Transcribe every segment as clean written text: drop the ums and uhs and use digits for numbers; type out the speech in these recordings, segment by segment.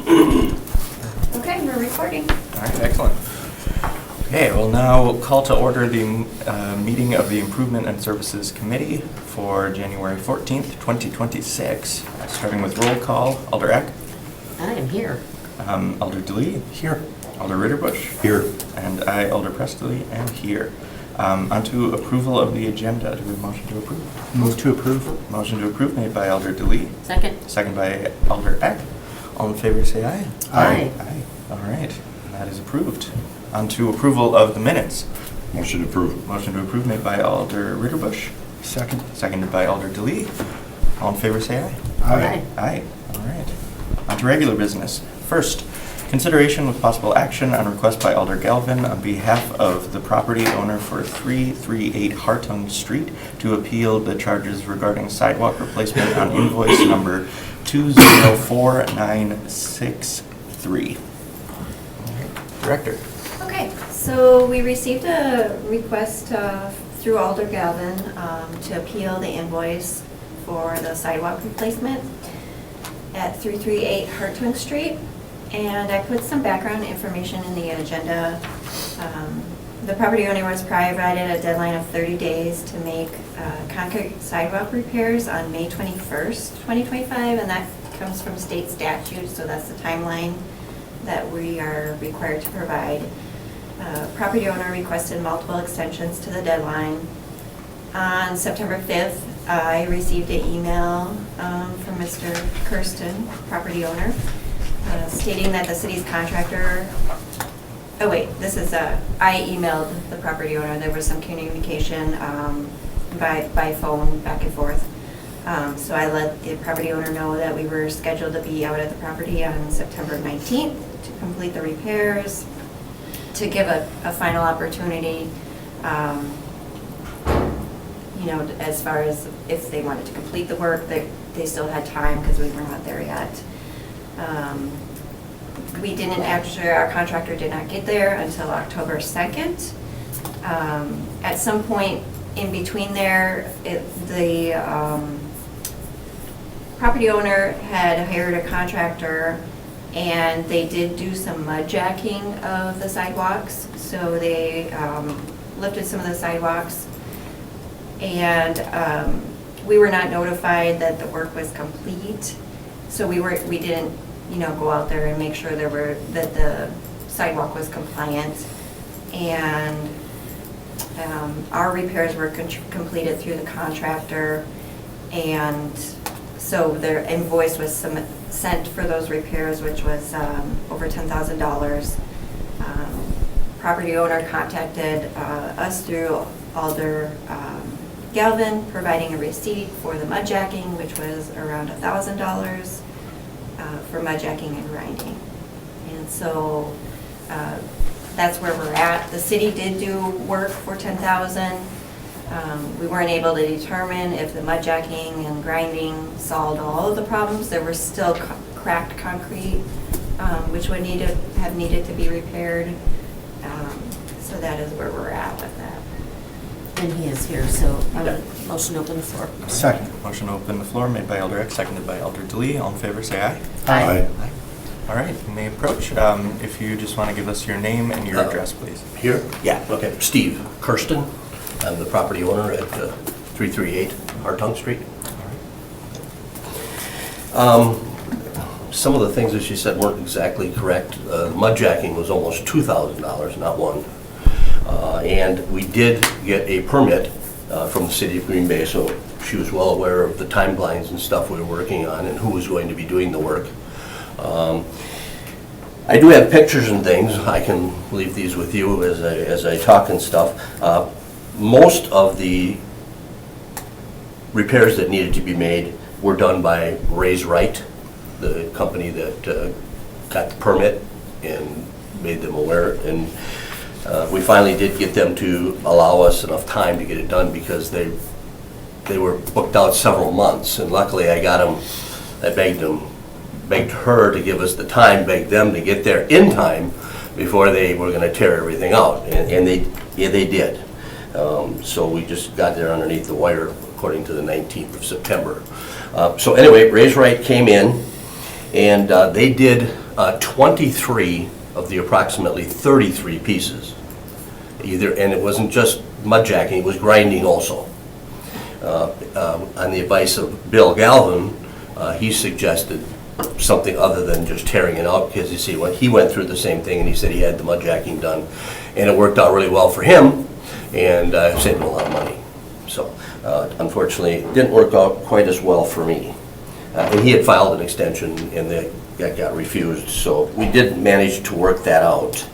Okay, we're recording. All right, excellent. Okay, we'll now call to order the meeting of the Improvement and Services Committee for January 14th, 2026. Starting with roll call, Alder Eck. I am here. Alder DeLee. Here. Alder Ritterbusch. Here. And I, Alder Presley, am here. On to approval of the agenda. Do we have a motion to approve? Move to approve. Motion to approve made by Alder DeLee. Second. Second by Alder Eck. All in favor say aye. Aye. Aye. All right, and that is approved. On to approval of the minutes. Motion to approve. Motion to approve made by Alder Ritterbusch. Second. Seconded by Alder DeLee. All in favor say aye. Aye. Aye. All right. On to regular business. First, consideration with possible action on request by Alder Galvin on behalf of the property owner for 338 Hartung Street to appeal the charges regarding sidewalk replacement on invoice number 204963. Director. Okay, so we received a request through Alder Galvin to appeal the invoice for the sidewalk replacement at 338 Hartung Street. And I put some background information in the agenda. The property owner was provided a deadline of 30 days to make concrete sidewalk repairs on May 21st, 2025, and that comes from state statute, so that's the timeline that we are required to provide. Property owner requested multiple extensions to the deadline. On September 5th, I received an email from Mr. Kirsten, property owner, stating that the city's contractor, I emailed the property owner. There was some communication by phone back and forth. So I let the property owner know that we were scheduled to be out at the property on September 19th to complete the repairs, to give a final opportunity, as far as if they wanted to complete the work, they still had time because we were not there yet. Our contractor did not get there until October 2nd. At some point in between there, the property owner had hired a contractor, and they did do some mud jacking of the sidewalks. So they lifted some of the sidewalks, and we were not notified that the work was complete. So we didn't go out there and make sure that the sidewalk was compliant. And our repairs were completed through the contractor, and so their invoice was sent for those repairs, which was over $10,000. Property owner contacted us through Alder Galvin, providing a receipt for the mud jacking, which was around $1,000 for mud jacking and grinding. And so that's where we're at. The city did do work for $10,000. We weren't able to determine if the mud jacking and grinding solved all of the problems. There was still cracked concrete, which would have needed to be repaired. So that is where we're at with that. And he is here, so motion to open the floor. Second. Motion to open the floor made by Alder Eck, seconded by Alder DeLee. All in favor say aye. Aye. Aye. All right, you may approach. If you just want to give us your name and your address, please. Here? Yeah, okay. Steve Kirsten. I'm the property owner at 338 Hartung Street. Some of the things that she said weren't exactly correct. Mud jacking was almost $2,000, not one. And we did get a permit from the city of Green Bay, so she was well aware of the timelines and stuff we were working on and who was going to be doing the work. I do have pictures and things. I can leave these with you as I talk and stuff. Most of the repairs that needed to be made were done by Ray's Right, the company that got the permit and made them aware. And we finally did get them to allow us enough time to get it done because they were booked out several months. And luckily I got them, I begged her to give us the time, begged them to get there in time before they were going to tear everything out. And they did. So we just got there underneath the wire according to the 19th of September. So anyway, Ray's Right came in, and they did 23 of the approximately 33 pieces. And it wasn't just mud jacking, it was grinding also. On the advice of Bill Galvin, he suggested something other than just tearing it out, because you see, he went through the same thing, and he said he had the mud jacking done, and it worked out really well for him, and saved him a lot of money. So unfortunately, it didn't work out quite as well for me. And he had filed an extension, and that got refused, so we did manage to work that out.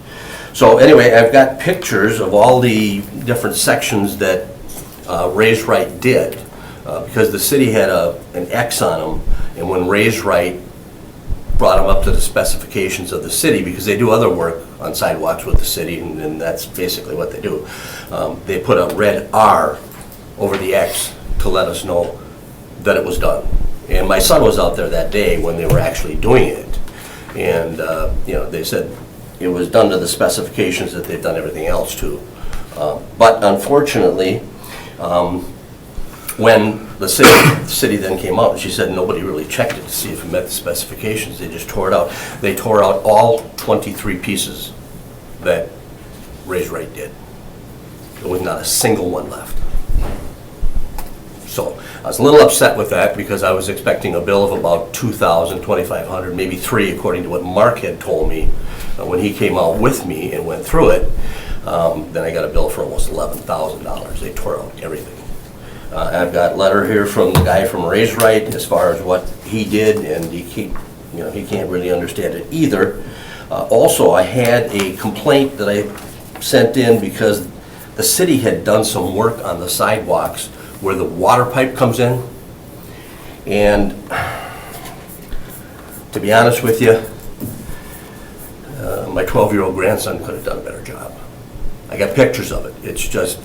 So anyway, I've got pictures of all the different sections that Raise Right did, because the city had an X on them, and when Raise Right brought them up to the specifications of the city, because they do other work on sidewalks with the city, and that's basically what they do, they put a red R over the X to let us know that it was done. And my son was out there that day when they were actually doing it, and they said it was done to the specifications that they've done everything else to. But unfortunately, when the city then came out, she said nobody really checked it to see if it met the specifications. They just tore it out. They tore out all 23 pieces that Raise Right did. There was not a single one left. So I was a little upset with that, because I was expecting a bill of about $2,000, $2,500, maybe $3,000, according to what Mark had told me when he came out with me and went through it. Then I got a bill for almost $11,000. They tore out everything. I've got a letter here from the guy from Raise Right as far as what he did, and he can't really understand it either. Also, I had a complaint that I sent in because the city had done some work on the sidewalks where the water pipe comes in, and to be honest with you, my 12-year-old grandson could have done a better job. I got pictures of it. It's just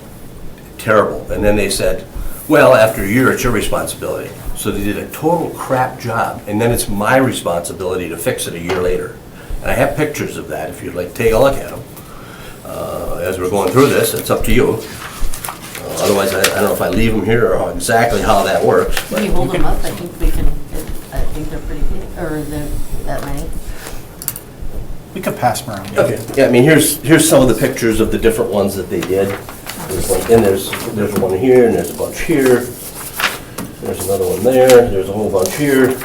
terrible. And then they said, well, after a year, it's your responsibility. So they did a total crap job, and then it's my responsibility to fix it a year later. And I have pictures of that if you'd like to take a look at them. As we're going through this, it's up to you. Otherwise, I don't know if I leave them here or exactly how that works. Can you hold them up? I think we can, I think they're pretty big, or they're that many. We could pass them around. Okay, yeah, I mean, here's some of the pictures of the different ones that they did. There's one, and there's one here, and there's a bunch here. There's another one there, there's a whole bunch here.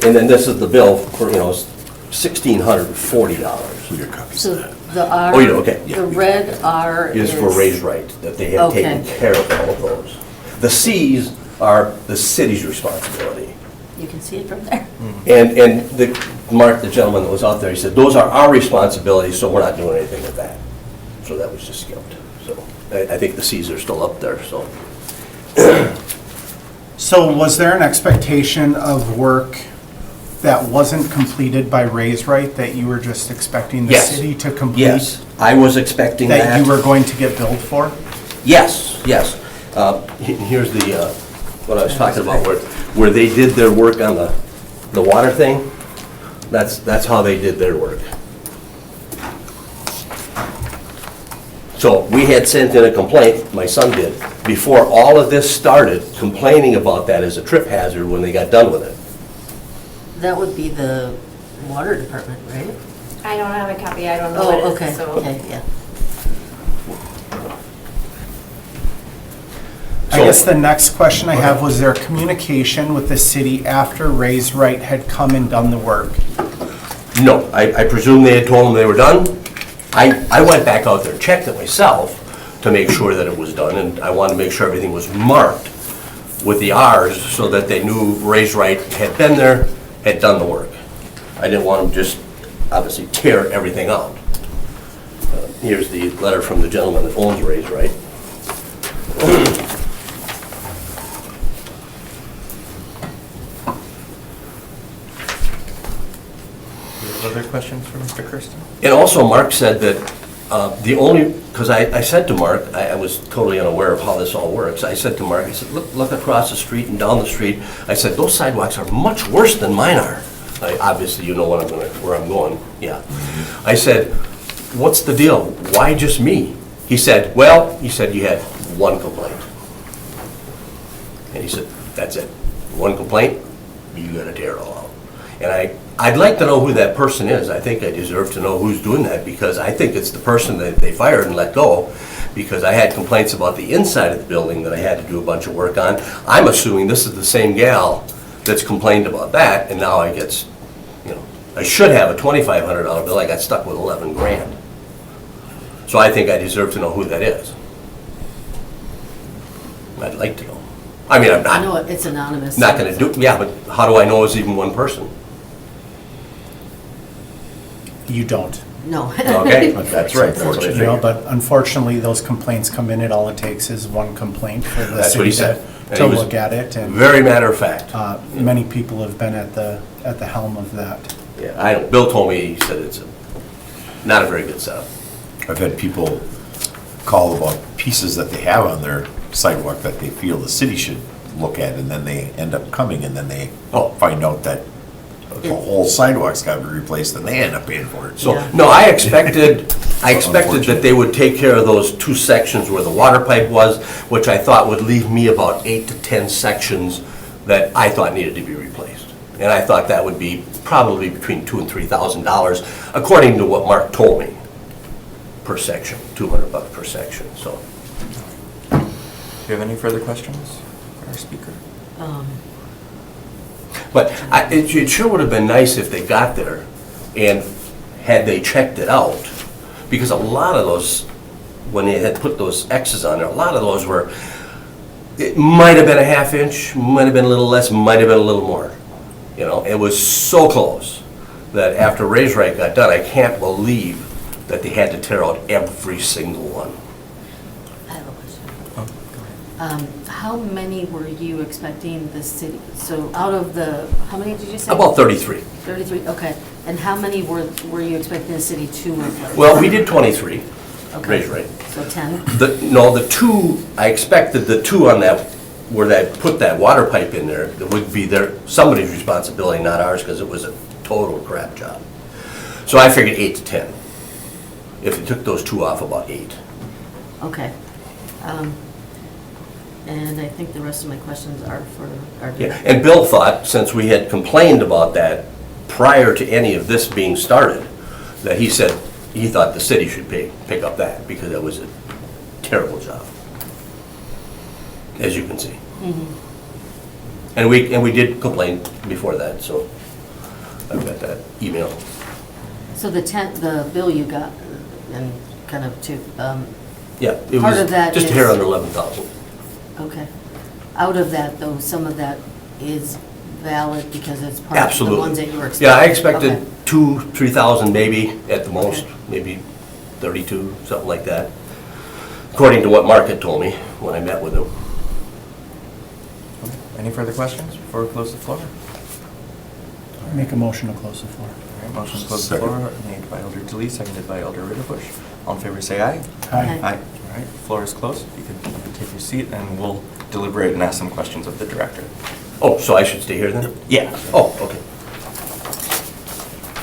And then this is the bill for, $1,640. We got copies So of that. the R. Oh, you do, okay, yeah. The red R Is for Raise Right, that they have taken Okay. care of all of those. The Cs are the city's responsibility. You can see it from there. And Mark, the gentleman that was out there, he said, those are our responsibilities, so we're not doing anything with that. So that was just skipped. So I think the Cs are still up there, so. So was there an expectation of work that wasn't completed by Raise Right that you were just expecting the Yes. city to complete? Yes, I was expecting that. That you were going to get billed for? Yes, yes. Here's what I was talking about, where they did their work on the water thing. That's how they did their work. So we had sent in a complaint, my son did, before all of this started, complaining about that as a trip hazard when they got done with it. That would be the water department, right? I don't have a copy, I don't know what it Oh, is, okay, so. okay, yeah. I guess the next question I have, was there communication with the city after Raise Right had come and done the work? No, I presume they had told them they were done. I went back out there and checked it myself to make sure that it was done, and I wanted to make sure everything was marked with the Rs so that they knew Raise Right had been there, had done the work. I didn't want them just, obviously, tear everything out. Here's the letter from the gentleman that owns Raise Right. Other questions for Mr. Kirsten? And also, Mark said that because I said to Mark, I was totally unaware of how this all works. I said to Mark, I said, look across the street and down the street. I said, those sidewalks are much worse than mine are. Obviously, you know where I'm going, yeah. I said, what's the deal? Why just me? He said, well, you had one complaint. And he said, that's it. One complaint, you gotta tear it all out. And I'd like to know who that person is. I think I deserve to know who's doing that, because I think it's the person that they fired and let go, because I had complaints about the inside of the building that I had to do a bunch of work on. I'm assuming this is the same gal that's complained about that, and now I get, I should have a $2,500 bill, I got stuck with 11 grand. So I think I deserve to know who that is. I'd like to know. I mean, I'm I know not it's anonymous. gonna do, yeah, but how do I know it's even one person? You don't. No. Okay, that's right. That's what I You know, figured. but unfortunately, those complaints come in, it all it takes is one complaint for the That's what he city said. And to he was look at it, and Very matter of fact. many people have been at the helm of that. Yeah, I don't, Bill told me, he said it's not a very good setup. I've had people call about pieces that they have on their sidewalk that they feel the city should look at, and then they end up coming, and then they find out that the whole sidewalk's got to be replaced, and they end up paying for it. So, Yeah. no, I expected that they would take care of those 2 sections where the water pipe was, which I thought would leave me about 8 to 10 sections that I thought needed to be replaced. And I thought that would be probably between $2,000 and $3,000, according to what Mark told me, per section, $200 per section, so. Do you have any further questions for our speaker? But it sure would have been nice if they got there and had they checked it out, because a lot of those, when they had put those X's on there, a lot of those were, it might have been a ½ inch, might have been a little less, might have been a little more. It was so close that after Raise Right got done, I can't believe that they had to tear out every single one. I have a question. Oh, go ahead. How many were you expecting the city, so out of the, how many did you say? About 33. 33, okay. And how many were you expecting the city to replace? Well, we did 23, Okay. Raise Right. So 10? The 2, I expected the 2 on that, where they put that water pipe in there, that would be somebody's responsibility, not ours, because it was a total crap job. So I figured 8 to 10. If you took those 2 off, about 8. Okay. And I think the rest of my questions are for, Yeah, and Bill thought, since we had complained about that prior to any of this being started, that he said he thought the city should pick up that, because that was a terrible job, as you can see. And we did complain before that, so I've got that email. So the bill you got, and kind of to, Yeah, it Part was of that just a is- hair under 11,000. okay. Out of that, though, some of that is valid because it's part of the Absolutely. ones that you were expecting? Yeah, I expected Okay. 2,000-3,000 maybe at the most, Okay. maybe 32, something like that, according to what Mark had told me when I met with him. Any further questions before we close the floor? Make a motion to close the floor. All right, motion to close the Second. floor made by Elder DeLee, seconded by Elder Ritterbusch. All in favor, say aye. Aye. Aye. All right, floor is closed. You can take your seat, and we'll deliberate and ask some questions of the director. Oh, so I should stay here then? Yeah. Oh, okay.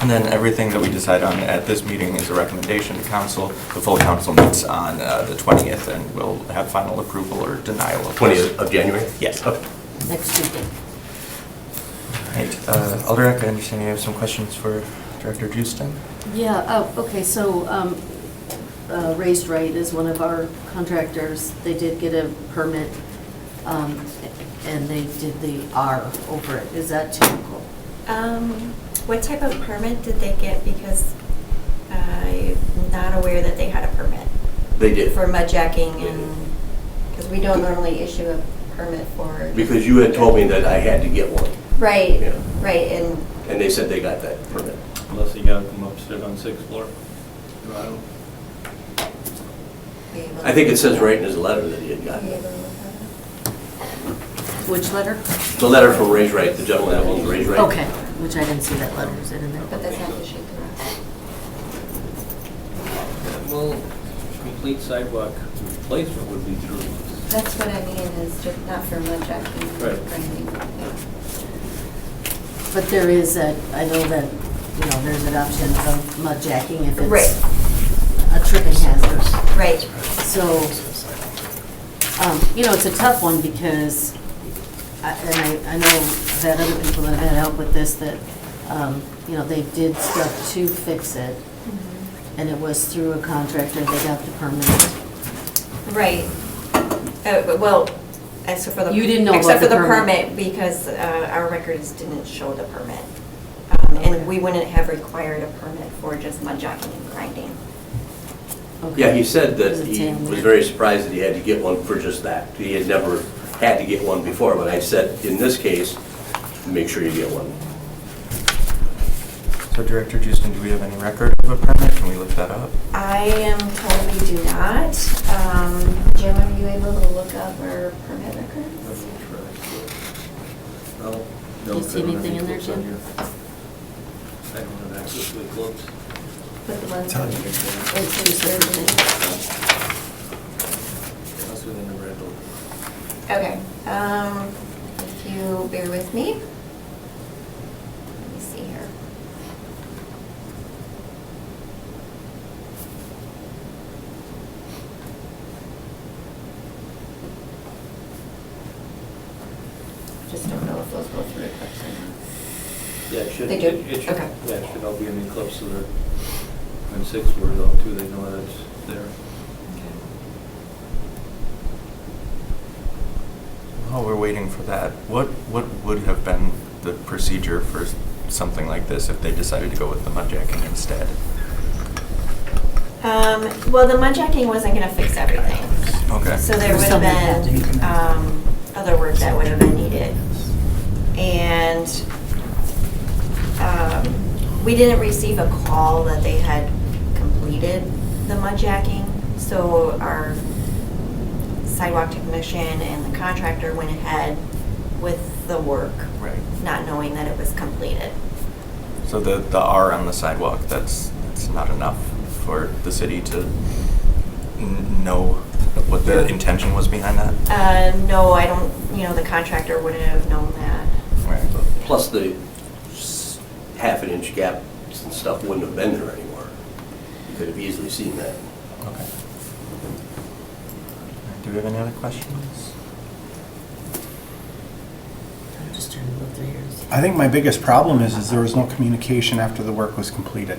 And then everything that we decide on at this meeting is a recommendation to council. The full council meets on the 20th, and we'll have final approval or denial of this. 20th of January? Yes. Okay. Next Tuesday. All right, Alderek, I understand you have some questions for Director Houston? Yeah, okay, so Raised Right is one of our contractors. They did get a permit, and they did the R over it. Is that typical? What type of permit did they get? Because I'm not aware that they had a permit They did. for mud jacking and, because we don't normally issue a permit for. Because you had told me that I had to get one, Right, Yeah. right, and and they said they got that permit. Unless you gotta come upstairs on 6th floor. I don't. I think it says right in his letter that he had gotten it. Which letter? The letter from Raise Right, the gentleman that owns Raise Right. Okay, which I didn't see that letter. Is it in there? But that's not the sheet. Well, complete sidewalk replacement would be through this. That's what I mean, is just not for mud jacking or Right. anything. Yeah. But there is a, I know that, there's an option of mud jacking if Right. it's a tripping hazard. Right, So, it's a tough one because, I know I've had other people that have had help with this that, you know, they did stuff to fix it, and it was through a contractor, they got the permit. Right. Well, except for the. You didn't know about except the for the permit. permit, because our records didn't show the permit. Okay. And we wouldn't have required a permit for just mud jacking and grinding. Okay. Yeah, he said that Does it he say on was there? very surprised that he had to get one for just that. He had never had to get one before, but I said, in this case, make sure you get one. So Director Houston, do we have any record of a permit? Can we look that up? I am told we do not. Jim, are you able to look up our permit records? No, Do you see I don't have anything in there, clips on Jim? here. I don't have access to the clips. Put the ones on your screen. It's pretty certain. Unless we never had to. Okay, if you bear with me. Let me see here. Just don't know if those go through the clips or not. Yeah, it should. They do? It should, Okay. yeah, it should all be in the clips so that when 6 words out too, they know that it's there. While we're waiting for that, what would have been the procedure for something like this if they decided to go with the mud jacking instead? Well, the mud jacking wasn't gonna fix everything. Okay. So there would have been, other work that would have been needed. And, we didn't receive a call that they had completed the mud jacking, so our sidewalk technician and the contractor went ahead with the work, Right. not knowing that it was completed. So the R on the sidewalk, that's not enough for the city to know what the intention was behind that? No, I don't, the contractor wouldn't have known that. Right. Plus the half-an-inch gaps and stuff wouldn't have been there anymore. You could have easily seen that. Okay. Do we have any other questions? I'm just trying to look through yours. I think my biggest problem is there was no communication after the work was completed.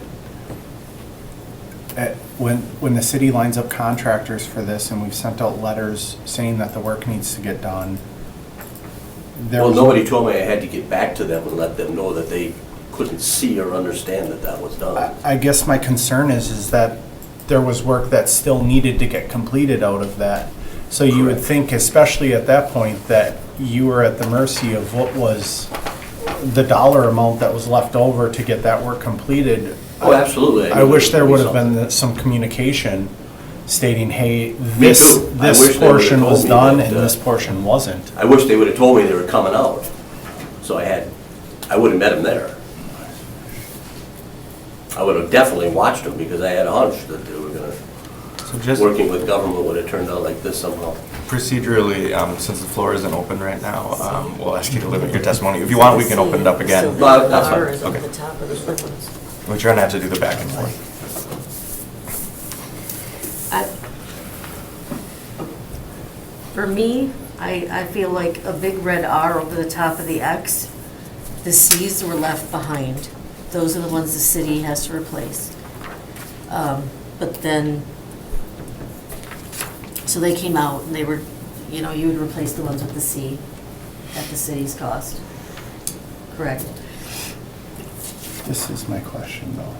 When the city lines up contractors for this and we've sent out letters saying that the work needs to get done, there Well, was. nobody told me I had to get back to them and let them know that they couldn't see or understand that that was done. I guess my concern is that there was work that still needed to get completed out of that. So you would Correct. think, especially at that point, that you were at the mercy of what was the dollar amount that was left over to get that work completed. Oh, absolutely. I wish there would have something. been some communication stating, hey, too. I this wish they would've portion was told me done that, and this portion wasn't. I wish they would have told me they were coming out. So I would have met them there. I would have definitely watched them because I had a hunch that they were gonna, So just working with government would have turned out like this somehow. procedurally, since the floor isn't open right now, we'll ask you to limit your testimony. If you want, we can open it up So again. the Well, that's fine. R is on Okay. the top of the ones. We're trying to have to do the back and forth. For me, I feel like a big red R over the top of the X. The Cs were left behind. Those are the ones the city has to replace. But then, so they came out and they were, you would replace the ones with the C at the city's cost. Correct? This is my question, though.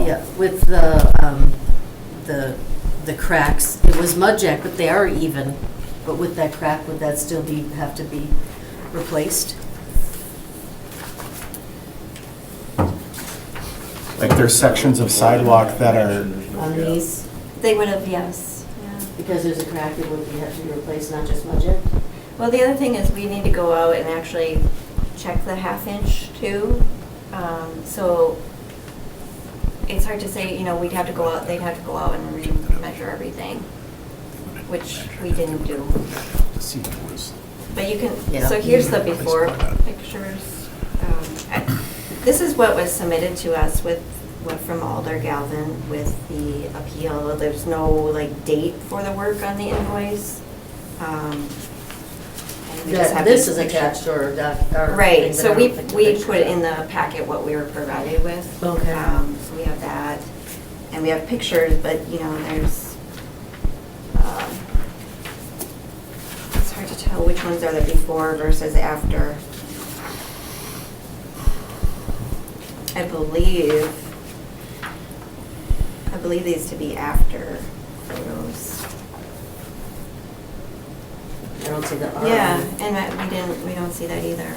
Yeah, with the cracks, it was mud jack, but they are even. But with that crack, would that still have to be replaced? Like there's sections of sidewalk that are, On these, They would have, yes. Yeah. because there's a crack, it would have to be replaced, not just mud jack? Well, the other thing is we need to go out and actually check the half-inch too. So it's hard to say, we'd have to go out, they'd have to go out and re-measure everything, which we didn't do. But you can, Yeah. so here's the before pictures. This is what was submitted to us from Alder Galvin with the appeal. There's no date for the work on the invoice. And We just That have this these is pictures. attached or or. Right, things that so I we don't think the put picture in is. the packet what we were provided with. Okay. So we have that, and we have pictures, but, you know, there's, it's hard to tell which ones are the before versus after. I believe these to be after photos. I don't see the R. Yeah, and we don't see that either.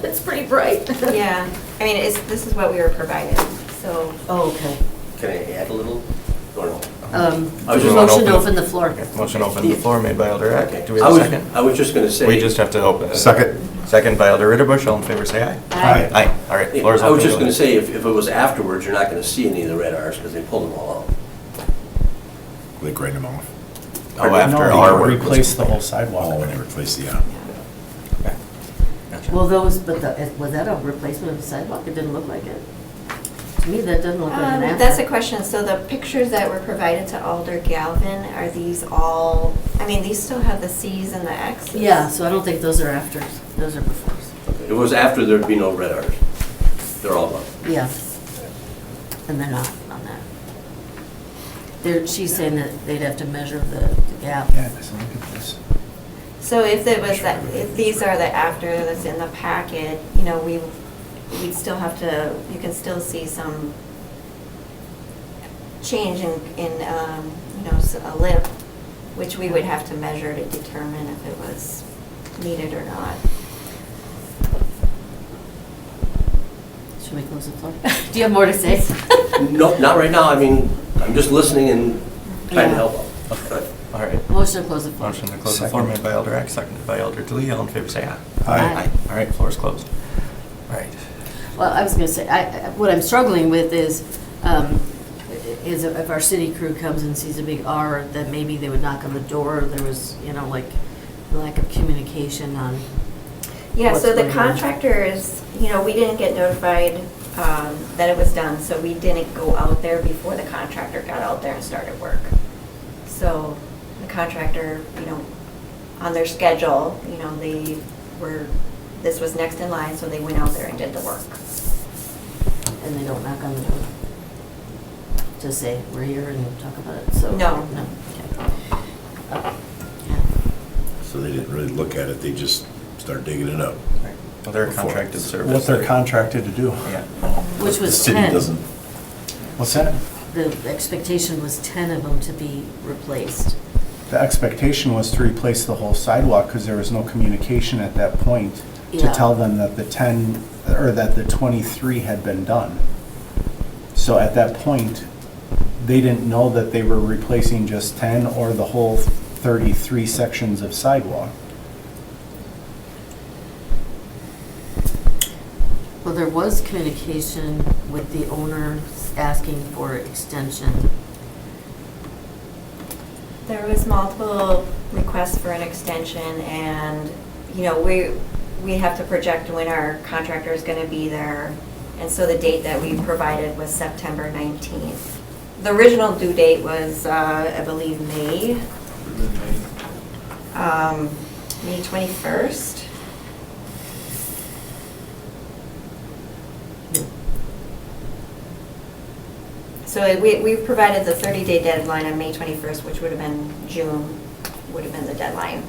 It's pretty bright. Yeah, I mean, this is what we were provided, so. Oh, okay. Can I add a little? Or no? I was Motion just wanna to open open the floor. Okay, motion open the floor made by Alder Eck. Do we I have a was- second? I was just going to say. We just have to open it. Second. Second by Alder Ritterbush, all in favor, say aye. Aye. Aye, all right, floor is I open. was just going to say, if it was afterwards, you're not going to see any of the red Rs because they pulled them all out. They grind them off. Oh, after No, our they work. replaced the whole Oh, sidewalk. when they replaced the, Okay. Gotcha. Well, was that a replacement of the sidewalk? It didn't look like it. To me, that doesn't look like an after. That's a question. So the pictures that were provided to Alder Galvin, are these all, I mean, these still have the Cs and the Xs? Yeah, so I don't think those are afters. Those are befores. If it was after, there'd be no red Rs. They're all gone. Yeah. And they're not on that. She's saying that they'd have to measure the gap. Yeah, so look at this. So if it was that, if these are the after that's in the packet, you know, we'd still have to, you can still see some change in you know, a lip, which we would have to measure to determine if it was needed or not. Should we close the floor? Do you have more to say? No, not right now. I mean, I'm just listening and trying to Yeah. help out. All right, Motion to close the floor. motion to close the floor made by Alder Eck, seconded by Alder DeLee, all in favor, say aye. Aye. All right, floor is closed. All right. Well, I was going to say, what I'm struggling with is if our city crew comes and sees a big R, that maybe they would knock on the door. There was, you know, like lack of communication on. Yeah, What's so the going on? contractors, you know, we didn't get notified that it was done, so we didn't go out there before the contractor got out there and started work. So the contractor, you know, on their schedule, you know, this was next in line, so they went out there and did the work. And they don't knock on the door to say, we're here and talk about it, so. No. No, okay. Yeah. so they didn't really look at it, they just started digging it up. Right. Well, they're a contracted service. What they're contracted to do. Yeah. Which The was city 10. doesn't, What's that? The expectation was 10 of them to be replaced. The expectation was to replace the whole sidewalk because there was no communication at that point to Yeah. tell them that the 10, or that the 23 had been done. So at that point, they didn't know that they were replacing just 10 or the whole 33 sections of sidewalk. Well, there was communication with the owner asking for extension. There was multiple requests for an extension, and, you know, we have to project when our contractor is going to be there. And so the date that we provided was September 19th. The original due date was, I believe, May 21st. So we provided the 30-day deadline on May 21st, which would have been June, would have been the deadline.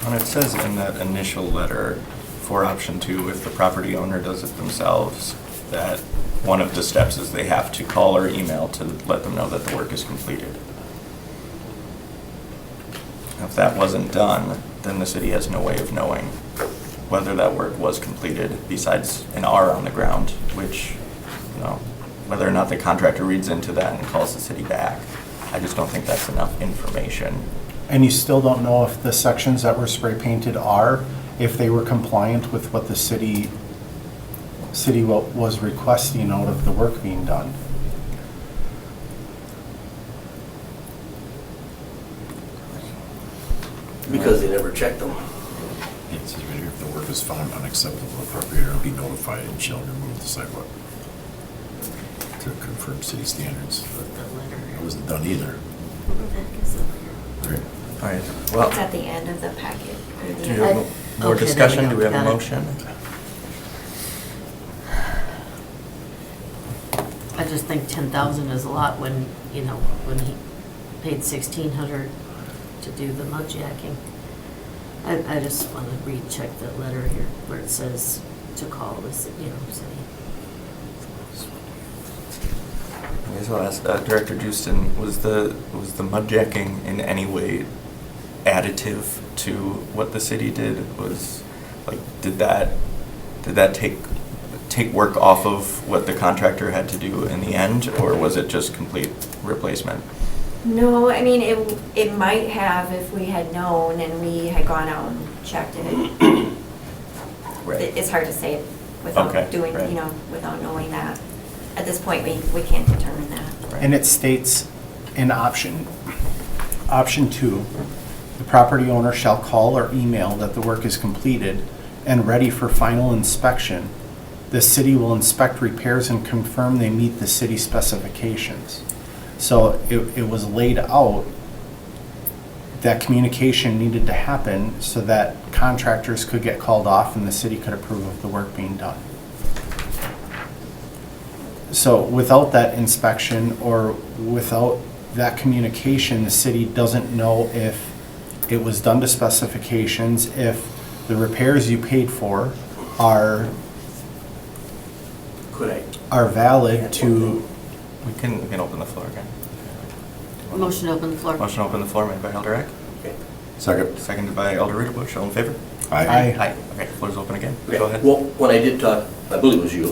And it says in that initial letter for option 2, if the property owner does it themselves, that one of the steps is they have to call or email to let them know that the work is completed. If that wasn't done, then the city has no way of knowing whether that work was completed besides an R on the ground, which, you know, whether or not the contractor reads into that and calls the city back. I just don't think that's enough information. And you still don't know if the sections that were spray painted are, if they were compliant with what the city was requesting out of the work being done. Because they never checked them. it says right here, if the work is found unacceptable, the property will be notified and shall remove the sidewalk to confirm city standards. But it wasn't done either. All right, well, It's at the end of the packet. or the do you end. have more Okay, there we discussion? go. Do we have a Got it. motion? I just think 10,000 is a lot when, when he paid 1,600 to do the mud jacking. I just want to recheck that letter here where it says to call the city. Okay, so I'll ask Director Houston, was the mudjacking in any way additive to what the city did? Was, like, did that take work off of what the contractor had to do in the end, or was it just complete replacement? No, I mean, it might have if we had known and we had gone out and checked it. It's hard to say without Okay, doing, right. without knowing that. At this point, we can't determine that. And it states in option 2, the property owner shall call or email that the work is completed and ready for final inspection. The city will inspect repairs and confirm they meet the city specifications. So it was laid out that communication needed to happen so that contractors could get called off and the city could approve of the work being done. So without that inspection or without that communication, the city doesn't know if it was done to specifications, if the repairs you paid for are valid to, We can open the floor again. Motion to open the floor. Motion to open the floor made by Elder Eck, Second. seconded by Elder Ritterbusch. All in favor? Aye. Aye. Okay, floor's open again. Okay, Go ahead. Well, when I did talk, I believe it was you,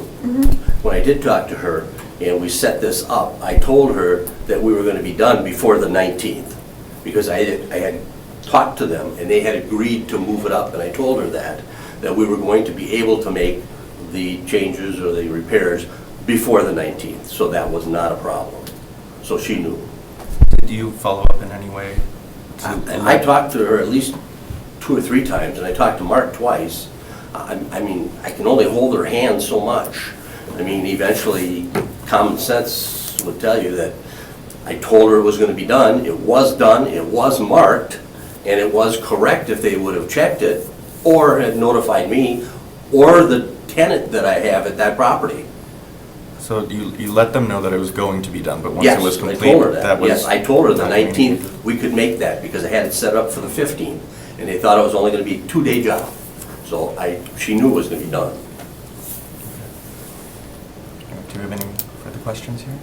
when I did talk to her and we set this up, I told her that we were going to be done before the 19th because I had talked to them and they had agreed to move it up, and I told her that we were going to be able to make the changes or the repairs before the 19th, so that was not a problem. So she knew. Did you follow up in any way? I talked to her at least 2 or 3 times, and I talked to Mark twice. I mean, I can only hold her hand so much. I mean, eventually, common sense would tell you that I told her it was going to be done, it was marked, and it was correct if they would have checked it, or had notified me, or the tenant that I have at that property. So you let them know that it was going to be done, but once Yes, it was I complete, told her that. that was... Yes, I told her the not 19th, we could make that, because I had it set up for the 15th, and they thought it was only going to be a 2-day job. So she knew it was going to be done. Do you have any further questions here?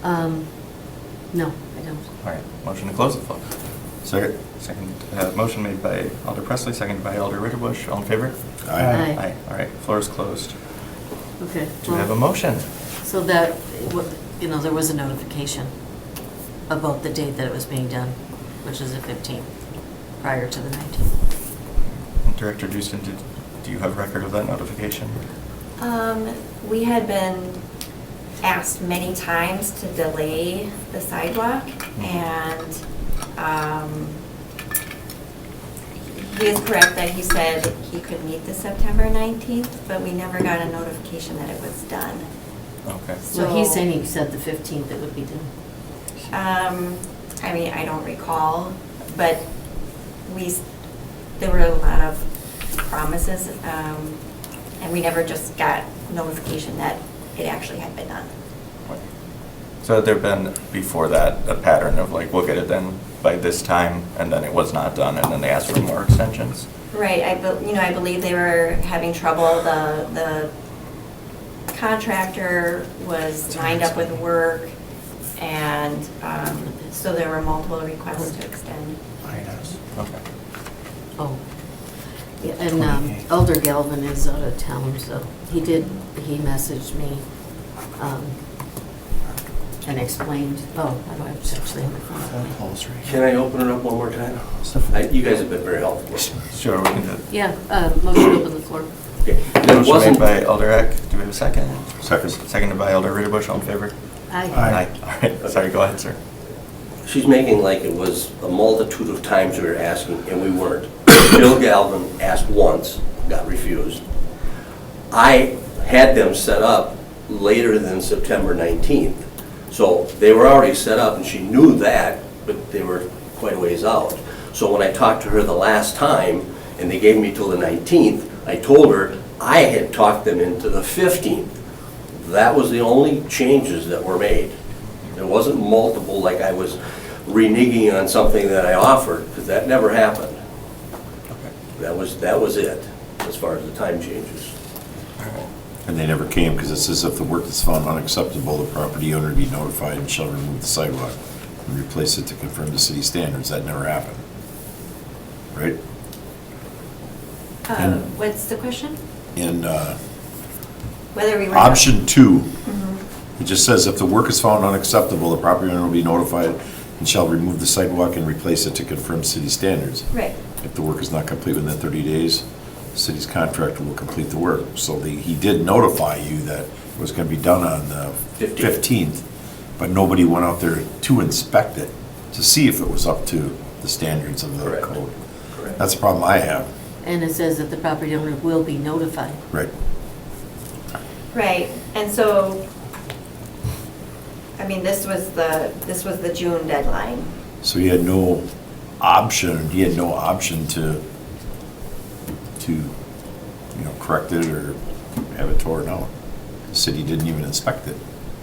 No, I don't. All right, motion to close the floor. Second. Motion made by Alder Presley, seconded by Elder Ritterbusch. All in favor? Aye. Aye. All right, floor is closed. Okay. Do we have a motion? So that, there was a notification about the date that it was being done, which is the 15th, prior to the 19th. Director Houston, do you have record of that notification? We had been asked many times to delay the sidewalk, and he is correct that he said he could meet the September 19th, but we never got a notification that it was done. Okay. So he's saying he said the 15th it would be done. I mean, I don't recall, but there were a lot of promises, and we never just got notification that it actually had been done. So had there been, before that, a pattern of like, we'll get it done by this time, and then it was not done, and then they asked for more extensions? Right, I believe they were having trouble, the contractor was lined up with work, and so there were multiple requests to extend. Okay. Oh. Yeah, and Elder Galvin is out of town, so he messaged me and explained, I don't have to actually have my phone. Can I open it up one more time? You guys have been very helpful. Sure, we can do it. Yeah, motion to open the floor. Okay. It Motion wasn't, made by Elder Eck. Do we have a second? Second. Seconded by Elder Ritterbusch. All in favor? Aye. All right, sorry, go ahead, sir. she's making like it was a multitude of times we were asking, and we weren't. Bill Galvin asked once, got refused. I had them set up later than September 19th. So they were already set up, and she knew that, but they were quite a ways out. So when I talked to her the last time, and they gave me till the 19th, I told her I had talked them into the 15th. That was the only changes that were made. There wasn't multiple, like I was reneging on something that I offered, because that never happened. That was it, as far as the time changes. And they never came, because it says if the work is found unacceptable, the property owner to be notified and shall remove the sidewalk and replace it to conform to city standards. That never happened. Right? And- What's the question? In Whether we were. option 2, Mhm. it just says if the work is found unacceptable, the property owner will be notified and shall remove the sidewalk and replace it to conform city standards. Right. If the work is not complete within 30 days, the city's contractor will complete the work. So he did notify you that it was going to be done on the 15th, but nobody went out there to inspect it, to see if it was up to the standards of the Correct. code. Correct. That's the problem I have. And it says that the property owner will be notified. Right. Right, and so, I mean, this was the June deadline. So he had no option to correct it or have it torn out. The city didn't even inspect it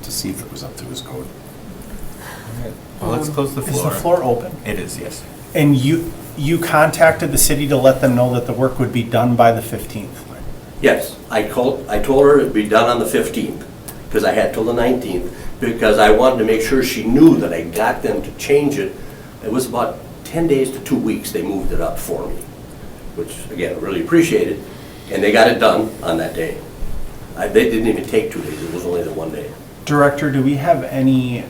to see if it was up to his code. Well, let's close the Is floor. the floor open? It is, yes. And you contacted the city to let them know that the work would be done by the 15th? Yes, I told her it'd be done on the 15th, because I had till the 19th, because I wanted to make sure she knew that I got them to change it. It was about 10 days to 2 weeks they moved it up for me, which, again, I really appreciated, and they got it done on that day. They didn't even take 2 days, it was only the 1 day. Director, do we have any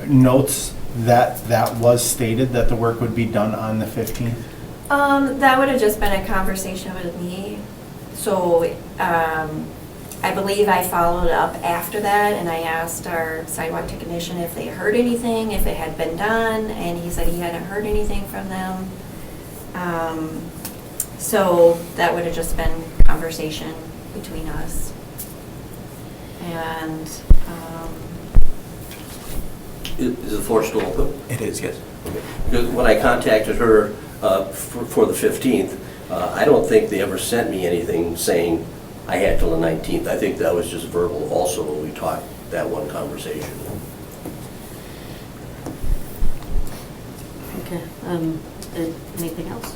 notes that was stated that the work would be done on the 15th? That would have just been a conversation with me. So, I believe I followed up after that, and I asked our sidewalk technician if they heard anything, if it had been done, and he said he hadn't heard anything from them. So that would have just been conversation between us. And, Is the floor still open? It is, yes. Okay. Because when I contacted her for the 15th, I don't think they ever sent me anything saying I had till the 19th. I think that was just verbal also when we talked that one conversation. Okay, anything else?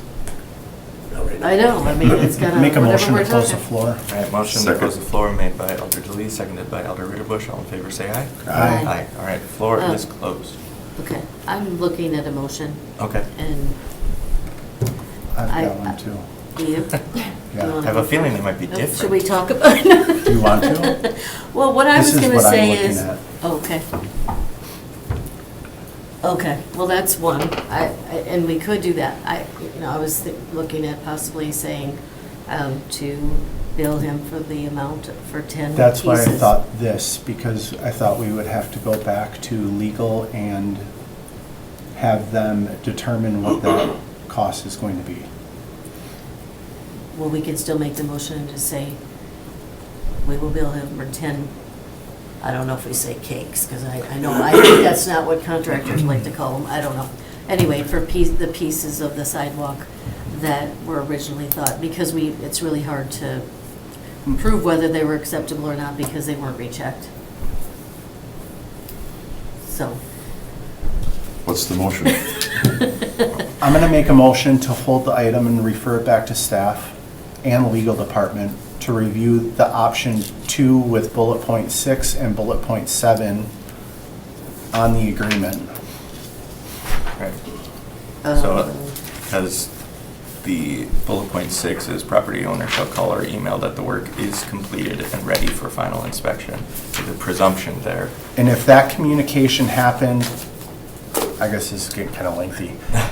Not right now. I know, I mean, it's kind of Make a whatever motion we're to close the talking. floor. All right, motion to Second. close the floor made by Elder Delis, seconded by Elder Ritterbusch. All in favor, say aye. Aye. Aye. All right, floor is closed. Okay, I'm looking at a motion, Okay. and I've I- got one too. do you? Yeah. I have a feeling they might be different. Should we talk about it? Do you want to? Well, what I This was is gonna what I'm say looking is, at. okay. Okay, well, that's one, and we could do that. I was looking at possibly saying to bill him for the amount for 10 pieces. That's why I thought this, because I thought we would have to go back to legal and have them determine what that cost is going to be. Well, we can still make the motion and just say, we will bill him for 10, I don't know if we say cakes, because I think that's not what contractors like to call them, I don't know. Anyway, for the pieces of the sidewalk that were originally thought, because it's really hard to prove whether they were acceptable or not because they weren't rechecked. So, What's the motion? I'm going to make a motion to hold the item and refer it back to staff and legal department to review the option 2 with bullet point 6 and bullet point 7 on the agreement. Right. So, um, because the bullet point 6 is property owner shall call or email that the work is completed and ready for final inspection. So the presumption there. And if that communication happened, I guess this is getting kind of lengthy.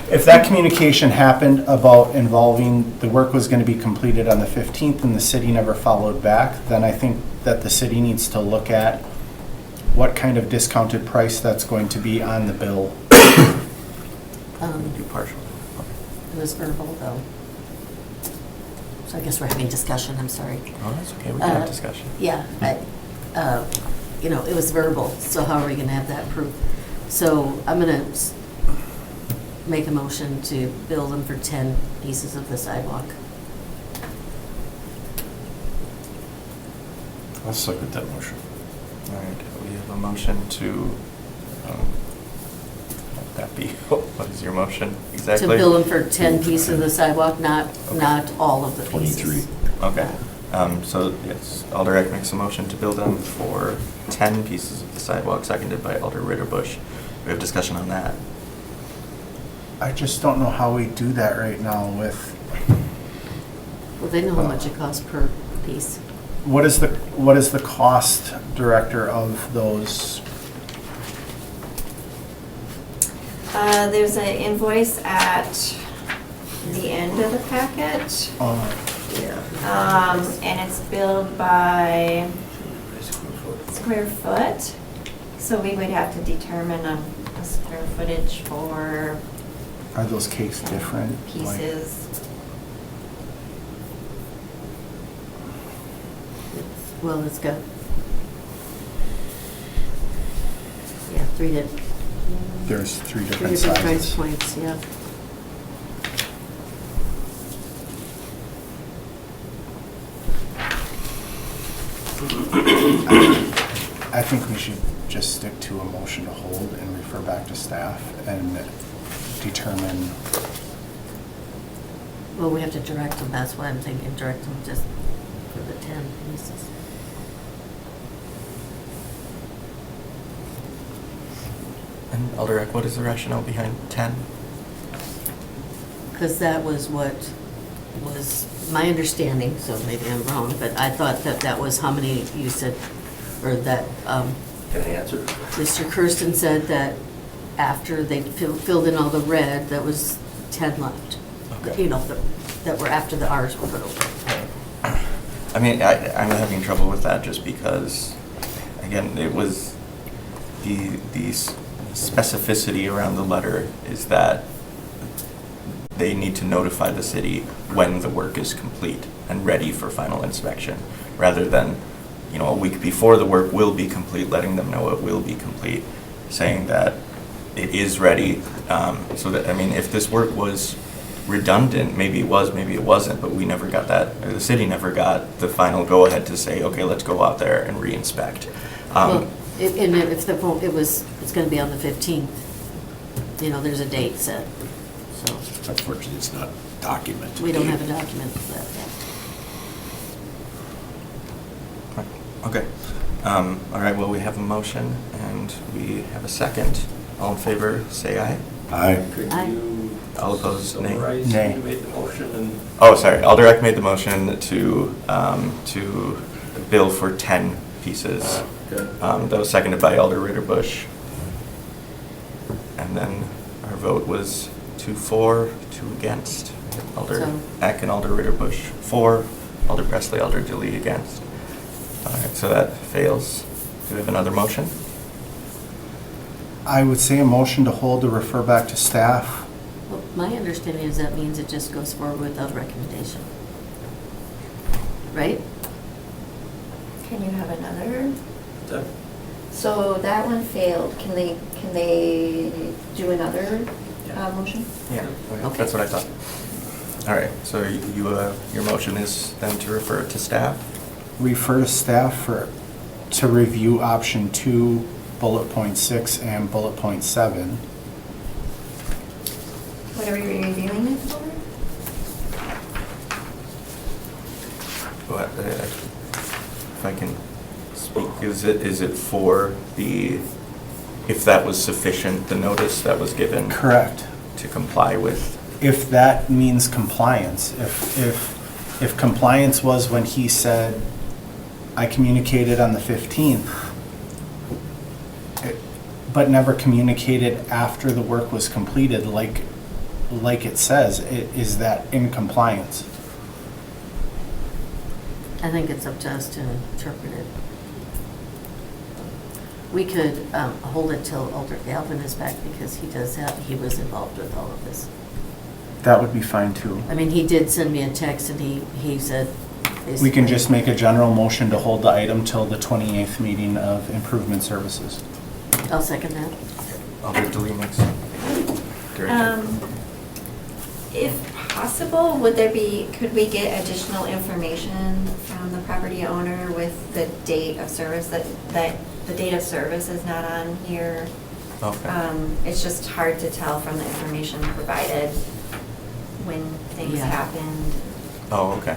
If that communication happened about involving, the work was going to be completed on the 15th and the city never followed back, then I think that the city needs to look at what kind of discounted price that's going to be on the bill. Do partial. it was verbal, though. So I guess we're having discussion, I'm sorry. Oh, that's okay. We can have discussion. Yeah, you know, it was verbal, so how are we gonna have that proof? So I'm gonna make a motion to bill them for 10 pieces of the sidewalk. I'll second that motion. All right, we have a motion to, what would that be? What is your motion exactly? To bill them for 10 pieces of the sidewalk, not all of the 23. pieces. Okay, so yes, Alder Eck makes a motion to bill them for 10 pieces of the sidewalk, seconded by Alder Ritterbusch. We have discussion on that. I just don't know how we do that right now with, Well, they know how much it costs per piece. what is the cost, Director, of those? There's an invoice at the end of the packet, and it's billed by square foot. So we would have to determine a square footage for Are those cakes different? Like- pieces. Well, it's got, yeah, three There's three different different price sizes. points, yeah. I think we should just stick to a motion to hold and refer back to staff and determine, Well, we have to direct them, that's why I'm thinking direct them just for the 10 pieces. And Alder Eck, what is the rationale behind 10? Because that was what was my understanding, so maybe I'm wrong, but I thought that that was how many you said, or that Can I answer? Mr. Kirsten said that after they filled in all the red, that was 10 left. Okay. You know, that were after the Rs were put over. I mean, I'm having trouble with that just because, again, it was the specificity around the letter is that they need to notify the city when the work is complete and ready for final inspection, rather than, you know, a week before the work will be complete, letting them know it will be complete, saying that it is ready. So that, I mean, if this work was redundant, maybe it was, maybe it wasn't, but we never got that, or the city never got the final go-ahead to say, okay, let's go out there and re-inspect. Well, and if it's going to be on the 15th, you know, there's a date set, so Unfortunately, it's not documented. we don't have a document for that yet. Okay. All right, well, we have a motion and we have a second. All in favor, say aye. Aye. Could Aye. you All opposed, nay. summarize Nay. who made the motion and Oh, sorry, Alder Eck made the motion to bill for 10 pieces. That was seconded by Alder Ritterbusch. And then our vote was 2 for, 2 against. Alder So- Eck and Alder Ritterbusch for, Alder Presley, Alder Dilly against. All right, so that fails. Do we have another motion? I would say a motion to hold to refer back to staff. Well, my understanding is that means it just goes forward without recommendation. Right? Can you have another? that? So that one failed. Can they do another motion? Yeah, Okay. that's what I thought. All right, so your motion is then to refer it to staff? Refer to staff to review option 2, bullet point 6, and bullet point 7. What are we reviewing it for? What, if I can speak, is it for if that was sufficient, the notice that was given Correct. to comply with? If that means compliance, if compliance was when he said, I communicated on the 15th, but never communicated after the work was completed, like it says, is that in compliance? I think it's up to us to interpret it. We could hold it till Alder Galvin is back because he was involved with all of this. That would be fine too. I mean, he did send me a text and he said, We can basically. just make a general motion to hold the item till the 28th meeting of improvement services. I'll second that. Alder Delete makes. Director. If possible, could we get additional information from the property owner with the date of service, that the date of service is not on here? Okay. It's just hard to tell from the information provided when things Yeah. happened. Oh, okay.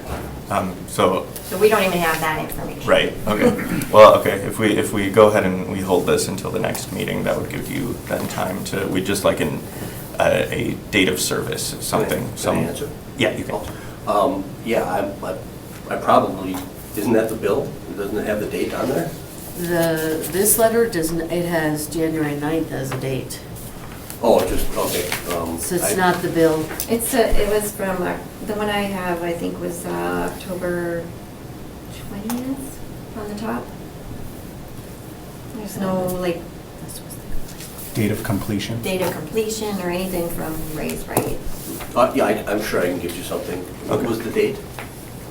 So, So we don't even have that information. right, okay. Well, okay, if we go ahead and we hold this until the next meeting, that would give you then time to, we just like a date of service, something, Can I some. answer? Yeah, you can. Yeah, I probably, isn't that the bill? Doesn't it have the date on there? This letter doesn't, it has January 9th as a date. Oh, just, okay. So it's not the bill. It was from, the one I have, I think was October 20th on the top. There's no like Date of completion. date of completion or anything from Ray's Right. Yeah, I'm sure I can get you something. What Okay. was the date?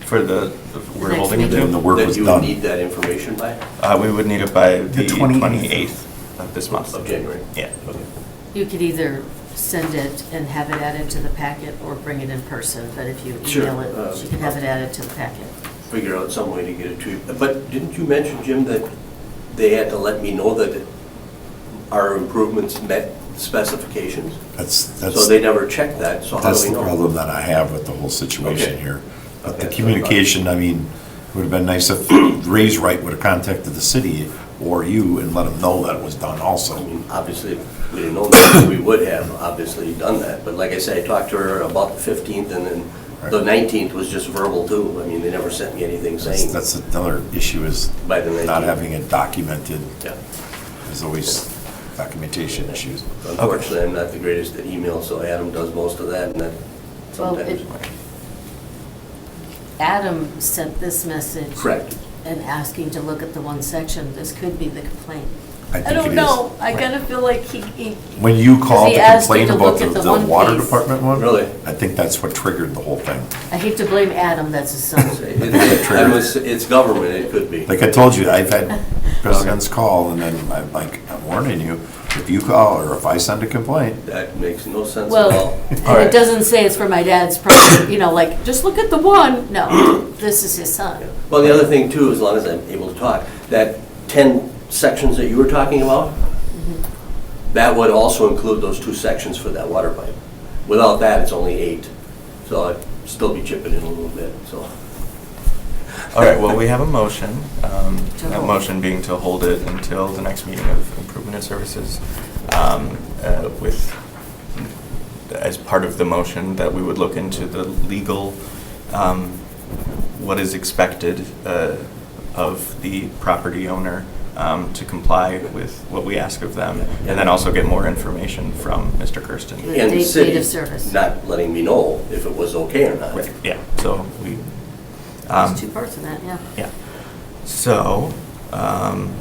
For we're next holding it meeting. Then the to? work That was you would done. need that information by? We would need it by The the 28th. 28th of this month. Of January? Yeah. Okay. You could either send it and have it added to the packet or bring it in person, but if you Sure, email it, she can have it added to the packet. Figure out some way to get it to you. But didn't you mention, Jim, that they had to let me know that our improvements met specifications? So they never checked that, so how That's do we the know? problem that I have with the whole situation Okay. here. But the Okay. communication, I mean, it would have been nice if Ray's Right would have contacted the city or you and let them know that it was done I also. mean, obviously, if we didn't know that, we would have obviously done that. But like I said, I talked to her about the 15th, and then the 19th was just verbal too. I mean, they never sent me anything saying That's another issue is by the 19th. not having it documented. Yeah. There's always documentation issues. Unfortunately, I'm not the greatest at email, so Adam does most of that, and that Well, sometimes. Adam sent this message. Correct. And asking to look at the one section. This could be the complaint. think I it don't is. know. I kind of feel like he When you called he to asked you complain to about look at the the one water piece. department one? Really? I think that's what triggered the whole thing. I hate to blame Adam, that's his son. It's government, it could be. Like I told you, I've had presidents call and then I'm like, I'm warning you, if you call or if I send a complaint, That makes no sense at Well, all. and it doesn't say it's for my dad's property, you know, like, just look at the one. No, this is his son. Well, the other thing too, as long as I'm able to talk, that 10 sections that you were talking about, that would also include those 2 sections for that water pipe. Without that, it's only 8. So I'd still be chipping in a little bit, so. All right, well, we have a motion. To That hold. motion being to hold it until the next meeting of Improvement and Services, with, as part of the motion, that we would look into the legal, what is expected of the property owner to comply with what we ask of them, and then also get more information from Mr. Kirsten. The And the date city of service. not letting me know if it was okay or not. Yeah, so we. There's 2 parts in that, yeah. Yeah. So,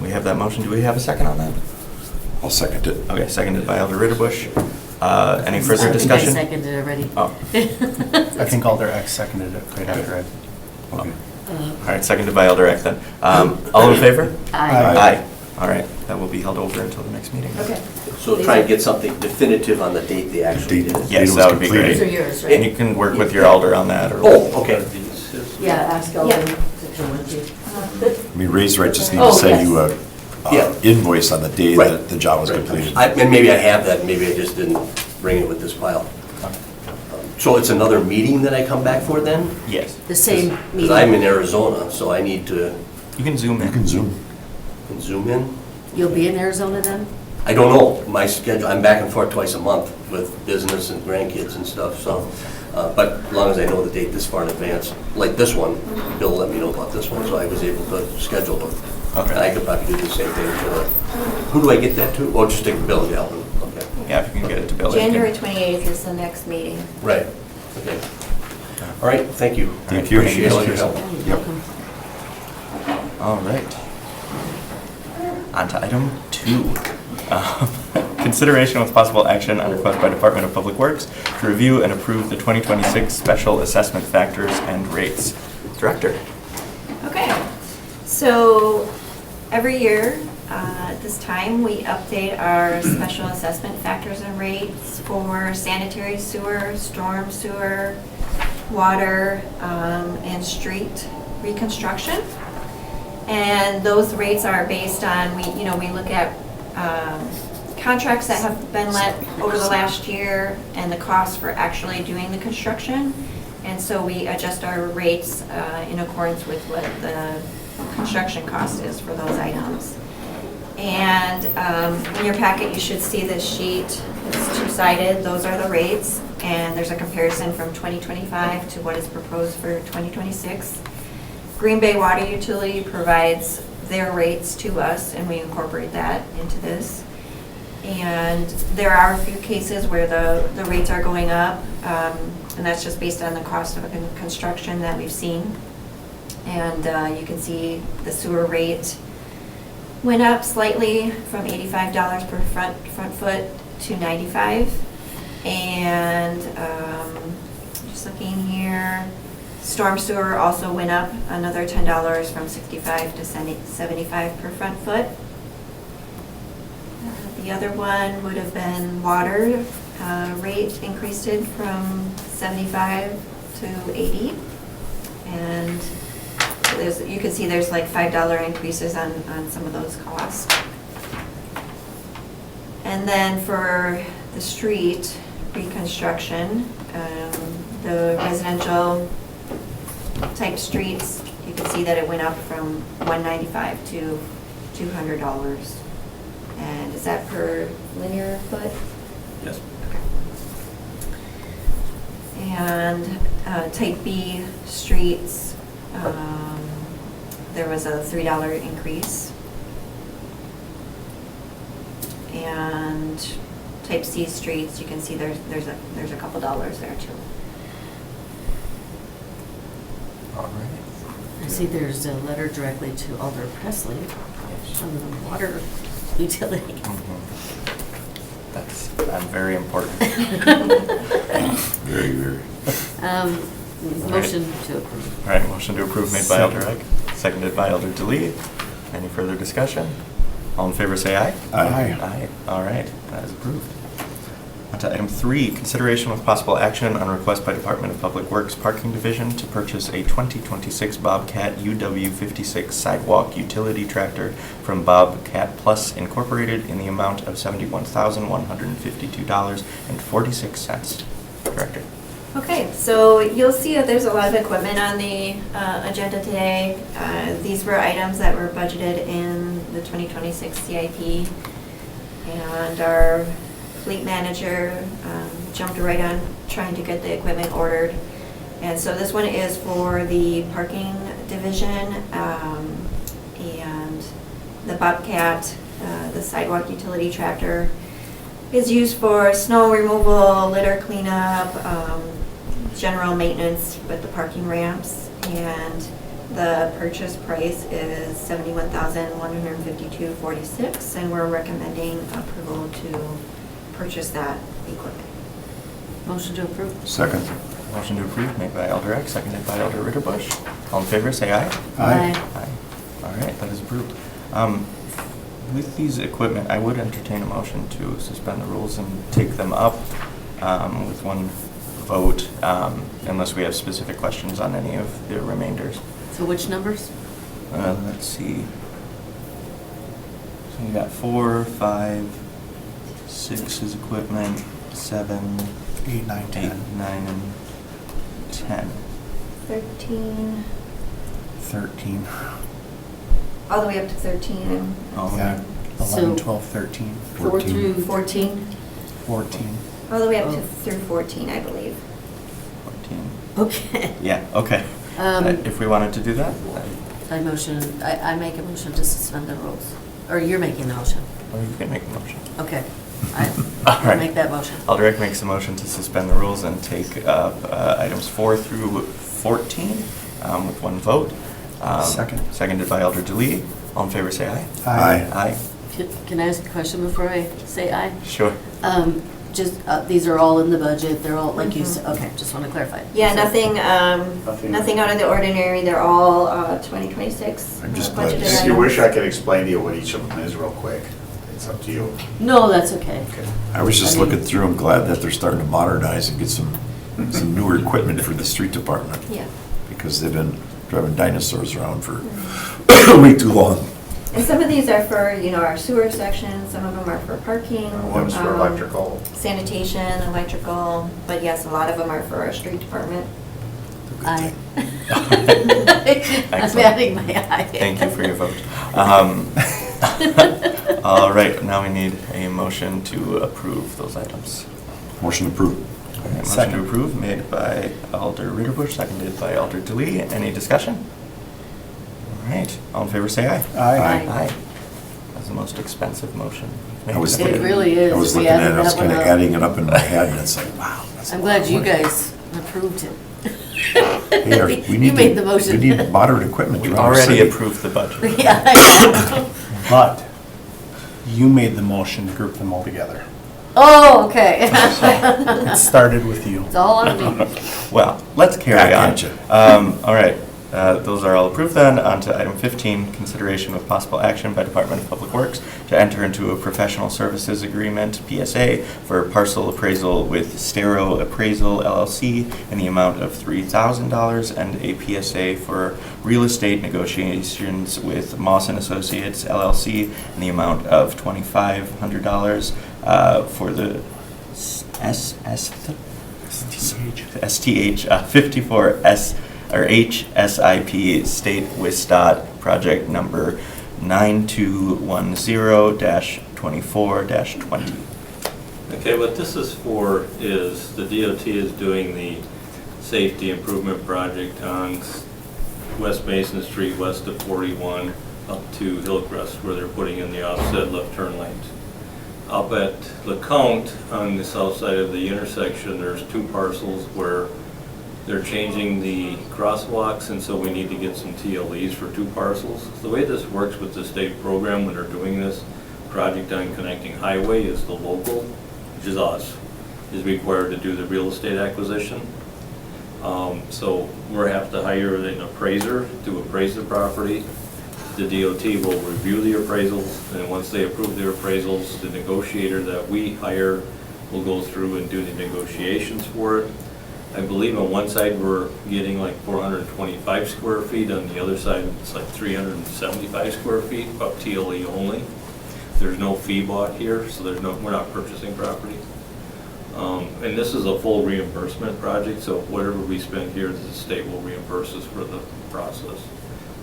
we have that motion. Do we have a second on that? I'll second it. Okay, seconded by Alder Ritterbush. Any further I discussion? think I seconded already. Oh, I think Alder X seconded it right after I. Okay. all right, seconded by Alder Eck then. All in favor? Aye. Aye. All right, that will be held over until the next meeting. Okay. So try and get something definitive on the date they actually Date. did it. Yes, was that would be completed. These are great. yours, And you right? can work with your Alder on that, or. Oh, okay. Yeah, ask Alden Yeah. to come with you. I mean, Ray's Right just need Oh, to send yes. you a Yeah. invoice on the day Right. that the job was Right. completed. And maybe I have that, maybe I just didn't bring it with this pile. So it's another meeting that I come back for then? Yes. The same Because I'm meeting. in Arizona, so I need to You can zoom in. You can Zoom. zoom in. You'll be in Arizona then? I don't know, my schedule, I'm back and forth twice a month with business and grandkids and stuff, so, but as long as I know the date this far in advance, like this one, Bill let me know about this one, so I was able to schedule it. Okay. And I could probably do the same thing for the, who do I get that to? Oh, just take Bill Galvin, okay. Yeah, if you can get it to Bill. you can- January 28th is the next meeting. Right, okay. All right, thank you. Thank you. Appreciate all your help. You're Yep. welcome. All right. On to item 2. Consideration with possible action on request by Department of Public Works to review and approve the 2026 special assessment factors and rates. Director? Okay, so every year at this time, we update our special assessment factors and rates for sanitary sewer, storm sewer, water, and street reconstruction. And those rates are based on, we look at contracts that have been let over the last year and the cost for actually doing the construction. And so we adjust our rates in accordance with what the construction cost is for those items. And in your packet, you should see this sheet. It's two-sided. Those are the rates. And there's a comparison from 2025 to what is proposed for 2026. Green Bay Water Utility provides their rates to us, and we incorporate that into this. And there are a few cases where the rates are going up, and that's just based on the cost of construction that we've seen. And you can see the sewer rate went up slightly from $85 per front foot to $95. And just looking here, storm sewer also went up another $10 from $65 to $75 per front foot. The other one would have been water. Rate increased it from 75 to 80. And so you can see there's like $5 increases on some of those costs. And then for the street reconstruction, the residential type streets, you can see that it went up from $195 to $200. And is that per linear foot? Yes. And type B streets, there was a $3 increase. And type C streets, you can see there's a couple dollars there too. All right. I see there's a letter directly to Alder Presley from the water utility. That's very important. Very, very. Motion to approve. All right, motion to approve made by Elder Egg, seconded by Elder DeLee. Any further discussion? All in favor say aye. Aye. Aye. All right, that is approved. On to item 3, consideration with possible action on request by Department of Public Works Parking Division to purchase a 2026 Bobcat UW56 sidewalk utility tractor from Bobcat Plus Incorporated in the amount of $71,152.46. Director. Okay, so you'll see that there's a lot of equipment on the agenda today. These were items that were budgeted in the 2026 CIP. And our fleet manager jumped right on trying to get the equipment ordered. And so this one is for the parking division, and the Bobcat, the sidewalk utility tractor, is used for snow removal, litter cleanup, general maintenance with the parking ramps. And the purchase price is $71,152.46, and we're recommending approval to purchase that equipment. Motion to approve. Second. Motion to approve made by Elder Egg, seconded by Elder Ritterbusch. All in favor say aye. Aye. Aye. All right, that is approved. With these equipment, I would entertain a motion to suspend the rules and take them up with one vote, unless we have specific questions on any of the remainders. So which numbers? Let's see. So we got 4, 5, 6 is equipment, 7, 8, 9, 8, 10, 9, and 10. 13, 13. all the way up to 13. Oh, Yeah, okay. 11, So- 12, 13, 4 through 14, 14. all the way up to Oh. through 14, I believe. 14. Okay. Yeah, okay. If we wanted to do that, I make a motion to suspend the rules. Or you're making the motion. or you can make a motion. Okay. All I'll right. make that motion. Aldrich makes a motion to suspend the rules and take up items 4 through 14 with one vote. Second. Seconded by Elder DeLee. All in favor, say aye. Aye. Aye. Can I ask a question before I say aye? Sure. just, these are all in the budget, they're all, like you said, okay, just want to clarify. Yeah, So- nothing out of the ordinary, they're all 2026. I'm just glad budgeted to If see you items. wish, I could explain to you what each of them is real quick. It's up to you. No, that's okay. I was just I mean- looking through, I'm glad that they're starting to modernize and get some newer equipment for the street department. Yeah. Because they've been driving dinosaurs around for way too long. And some of these are for, our sewer section, some of them are for parking. One's for electrical. Sanitation, electrical, but yes, a lot of them are for our street department. Aye. I'm Excellent. adding my eye. Thank you for your vote. All right, now we need a motion to approve those items. Motion approved. All right, motion to Second. approve made by Alder Ritterbusch, seconded by Alder Deli. Any discussion? All right, all in favor say aye. Aye. Aye. That's the most expensive motion. I was It thinking- really is. I was We looking at added it, I was that one kind of up. adding it up in my head, and it's like, wow. that's a I'm lot glad of you money. guys approved it. Hey, we You need made to- the motion. We need modern equipment. We around our already city. approved the budget. Yeah, I know. But you made the motion to group them all together. Oh, okay. It started with you. It's all on me. Well, let's carry Back on. at ya. All right, those are all approved then. On to item 15, consideration with possible action by Department of Public Works to enter into a professional services agreement, PSA, for parcel appraisal with Stero Appraisal LLC in the amount of $3,000 and a PSA for real estate negotiations with Moss and Associates LLC in the amount of $2,500 for the STH 54S or HSIP State WISDOT project number 9210-24-20. Okay, what this is for is the DOT is doing the safety improvement project on West Mason Street, west of 41, up to Hillcrest, where they're putting in the offset left turn lanes. Up at LeCounte, on the south side of the intersection, there's two parcels where they're changing the crosswalks, and so we need to get some TLEs for two parcels. The way this works with the state program when they're doing this project on connecting highway is the local, which is us, is required to do the real estate acquisition. So we'll have to hire an appraiser to appraise the property. The DOT will review the appraisals, and once they approve their appraisals, the negotiator that we hire will go through and do the negotiations for it. I believe on one side, we're getting like 425 square feet, on the other side, it's like 375 square feet, up TLE only. There's no fee bought here, so we're not purchasing property. And this is a full reimbursement project, so whatever we spend here, the state will reimburse us for the process.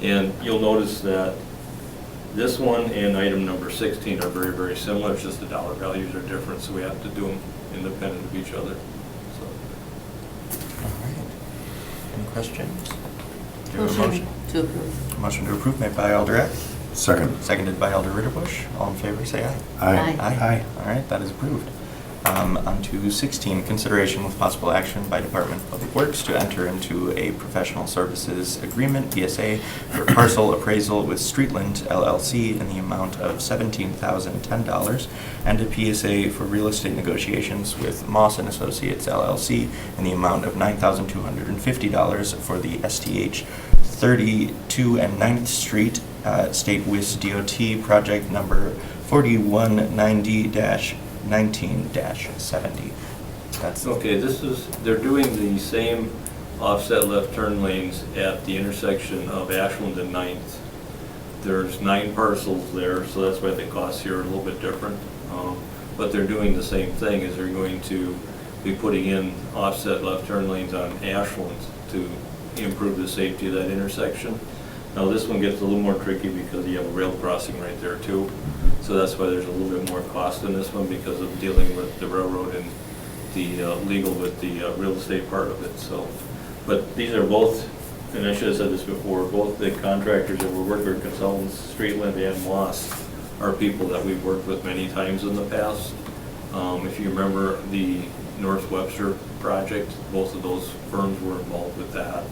And you'll notice that this one and item number 16 are very, very similar, it's just the dollar values are different, so we have to do them independent of each other. So. All right. Any questions? Do you have a Motion to approve. Motion to approve made by Alder Eck, Second. seconded by Alder Ritterbusch. All in favor, say aye. Aye. Aye. All right, that is approved. On to 16, consideration with possible action by Department of Public Works to enter into a professional services agreement, PSA, for parcel appraisal with Streetland LLC in the amount of $17,010 and a PSA for real estate negotiations with Moss and Associates LLC in the amount of $9,250 for the STH 32 and 9th Street State WIS DOT project number 4190-19-70. That's Okay, they're doing the same offset left turn lanes at the intersection of Ashland and 9th. There's 9 parcels there, so that's why the costs here are a little bit different. But they're doing the same thing, is they're going to be putting in offset left turn lanes on Ashland to improve the safety of that intersection. Now, this one gets a little more tricky because you have a rail crossing right there too. So that's why there's a little bit more cost in this one, because of dealing with the railroad and the legal with the real estate part of it, so. But these are both, and I should have said this before, both the contractors that we're working with, consultants, Streetland and Moss, are people that we've worked with many times in the past. If you remember the North Webster project, both of those firms were involved with that.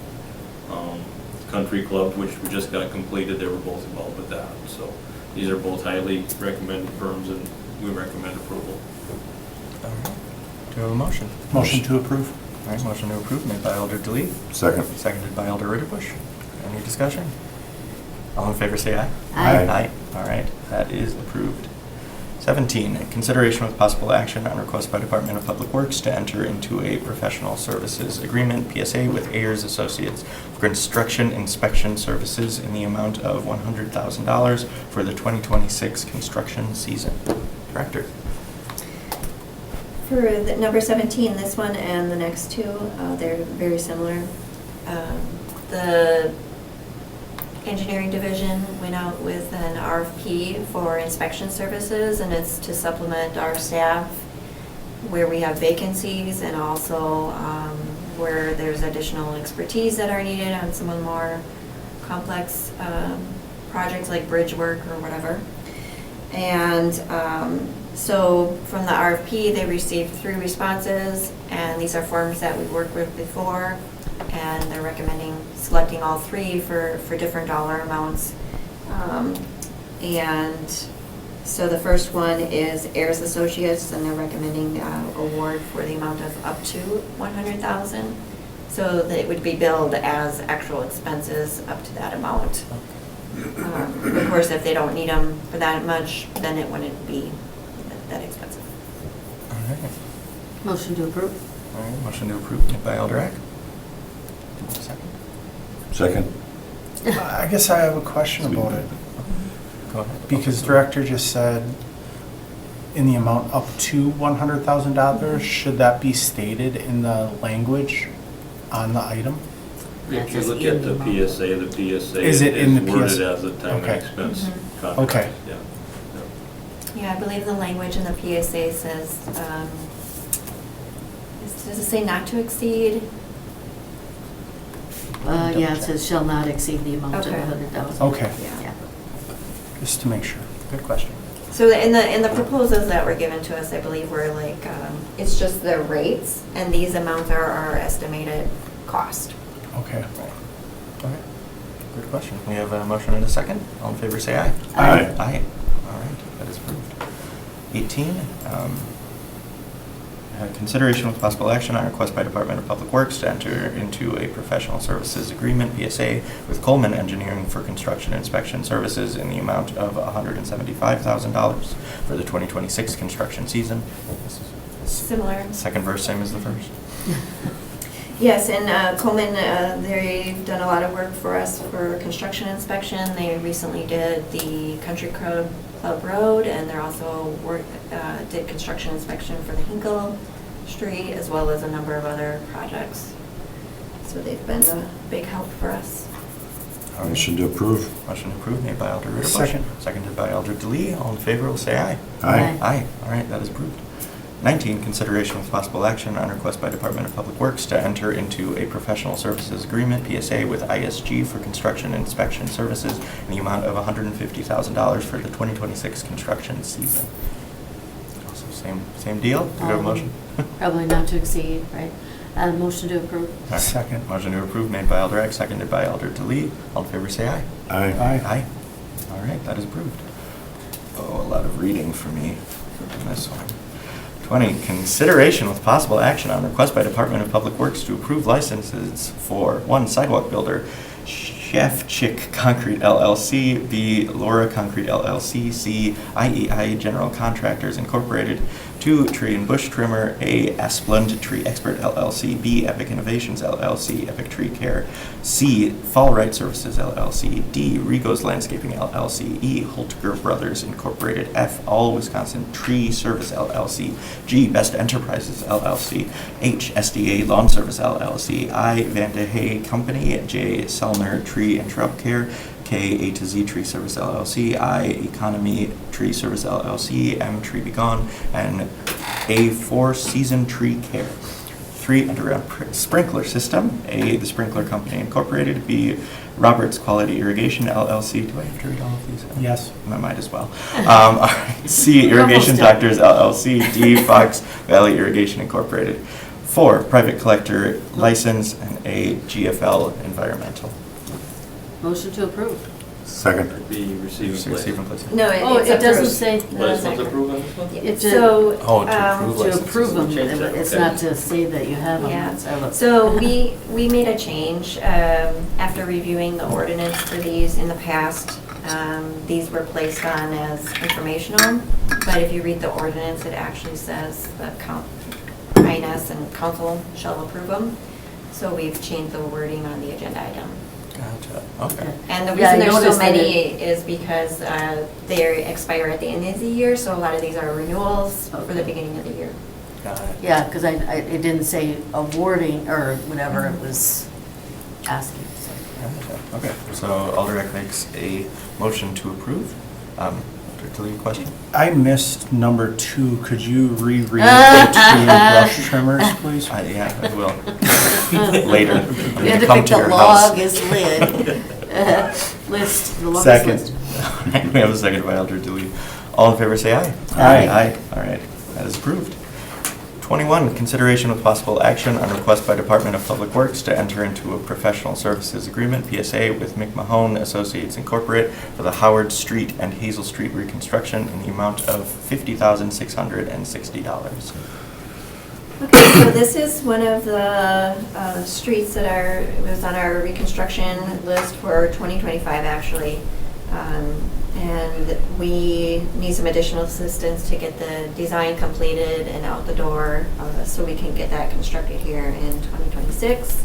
Country Club, which we just got completed, they were both involved with that. So these are both highly recommended firms, and we recommend approval. all right. we have a motion? Motion to approve? All right, motion to approve made by Alder Delete, Second. seconded by Alder Ritterbusch. Any discussion? All in favor, say aye. Aye. Aye. All right, that is approved. 17, consideration with possible action on request by Department of Public Works to enter into a professional services agreement, PSA, with Ayers Associates for construction inspection services in the amount of $100,000 for the 2026 construction season. Director. For the number 17, this one and the next two, they're very similar. The engineering division went out with an RFP for inspection services, and it's to supplement our staff where we have vacancies and also where there's additional expertise that are needed on some of the more complex projects like bridge work or whatever. And so from the RFP, they received 3 responses, and these are firms that we've worked with before, and they're recommending selecting all 3 for different dollar amounts. And so the first one is Ayers Associates, and they're recommending award for the amount of up to $100,000. So that it would be billed as actual expenses up to that amount. Of course, if they don't need them for that much, then it wouldn't be that expensive. All right. Motion to approve? All right, motion to approve made by Alder Eck. Second. Second. I guess I have a question about it, Go ahead. because Director just said in the amount up to $100,000, should that be stated in the language on the item? Yeah, it If you says look in at the the PSA Is it in the worded PSA? as a time and Okay. expense Mhm. contract. Okay. Yeah. Yeah, I believe the language in the PSA says, does it say not to exceed? Yeah, it says shall not exceed the amount of Okay. 100,000. Okay, Yeah. just to make sure. Good question. So in the proposals that were given to us, I believe were like, it's just the rates, and these amounts are our estimated cost. Okay. Okay. Good question. We have a motion and a second. All in favor, say aye. Aye. Aye. All right, that is approved. 18, consideration with possible action on request by Department of Public Works to enter into a professional services agreement, PSA, with Coleman Engineering for construction inspection services in the amount of $175,000 for the 2026 construction season. This is Similar. second verse, same as the first. Yes, and Coleman, they've done a lot of work for us for construction inspection. They recently did the Country Club Road, and they're also did construction inspection for the Hinkle Street, as well as a number of other projects. So they've been a big help for us. Motion to approve. Motion approved, made by Alder Ritterbusch. Second. Seconded by Alder Delete. All in favor will say aye. Aye. Aye. All right, that is approved. 19, consideration with possible action on request by Department of Public Works to enter into a professional services agreement, PSA, with ISG for construction inspection services in the amount of $150,000 for the 2026 construction season. Also, same deal? Do we have a motion? Probably not to exceed, right? Motion to approve? All right. Second. Motion to approve made by Alder Eck, seconded by Alder Delete. All in favor, say aye. Aye. Aye. All right, that is approved. Oh, a lot of reading for me on this one. 20, consideration with possible action on request by Department of Public Works to approve licenses for 1, sidewalk builder, Chef Chick Concrete LLC, B, Laura Concrete LLC, C, IEI General Contractors Incorporated, 2, Tree and Bush Trimmer, A, Asplund Tree Expert LLC, B, Epic Innovations LLC, Epic Tree Care, C, Fall Right Services LLC, D, Rigo's Landscaping LLC, E, Holtger Brothers Incorporated, F, All Wisconsin Tree Service LLC, G, Best Enterprises LLC, H, SDA Lawn Service LLC, I, Van de Hay Company, J, Selner Tree and Shrub Care, K, A to Z Tree Service LLC, I, Economy Tree Service LLC, M, Tree Be Gone, and A, Four Season Tree Care. 3, underground sprinkler system, A, the Sprinkler Company Incorporated, B, Roberts Quality Irrigation LLC. Do I have to read all of these? Yes. I might as well. C, Irrigation Almost done. Doctors LLC, D, Fox Valley Irrigation Incorporated. 4, private collector license, and A, GFL Environmental. Motion to approve? Second. It'd be receive and place. Receive and place. No, Oh, it's it doesn't approved. say. What is it, approve on this one? Yeah. It ju- So. Oh, to approve To licenses. approve them, Change that, it's okay. not to say that you have them. Yeah. That's- So we made a change after reviewing the ordinance for these in the past. These were placed on as informational, but if you read the ordinance, it actually says the INS and council shall approve them. So we've changed the wording on the agenda item. Gotcha, okay. And the Yeah, I reason there's so noticed that many is because they expire at the end of the year, so a lot of these are renewals for the Okay. beginning of the year. Got it. Yeah, because it didn't say awarding or whatever, it was asking, so. Gotcha. Okay, so Alderek makes a motion to approve. Dr. Lee, question? I missed number 2. Could you reread the 2 brush trimmers, please? Yeah, I will. Later. I'm We gonna had to come pick to the your house. longest list, the longest Second. list. We have a second by Elder Dewey. All in favor, say aye. Aye. Aye, all right, that is approved. 21, consideration with possible action on request by Department of Public Works to enter into a professional services agreement, PSA, with McMahon Associates Incorporated for the Howard Street and Hazel Street reconstruction in the amount of $50,660. Okay, so this is one of the streets that was on our reconstruction list for 2025, actually. And we need some additional assistance to get the design completed and out the door, so we can get that constructed here in 2026.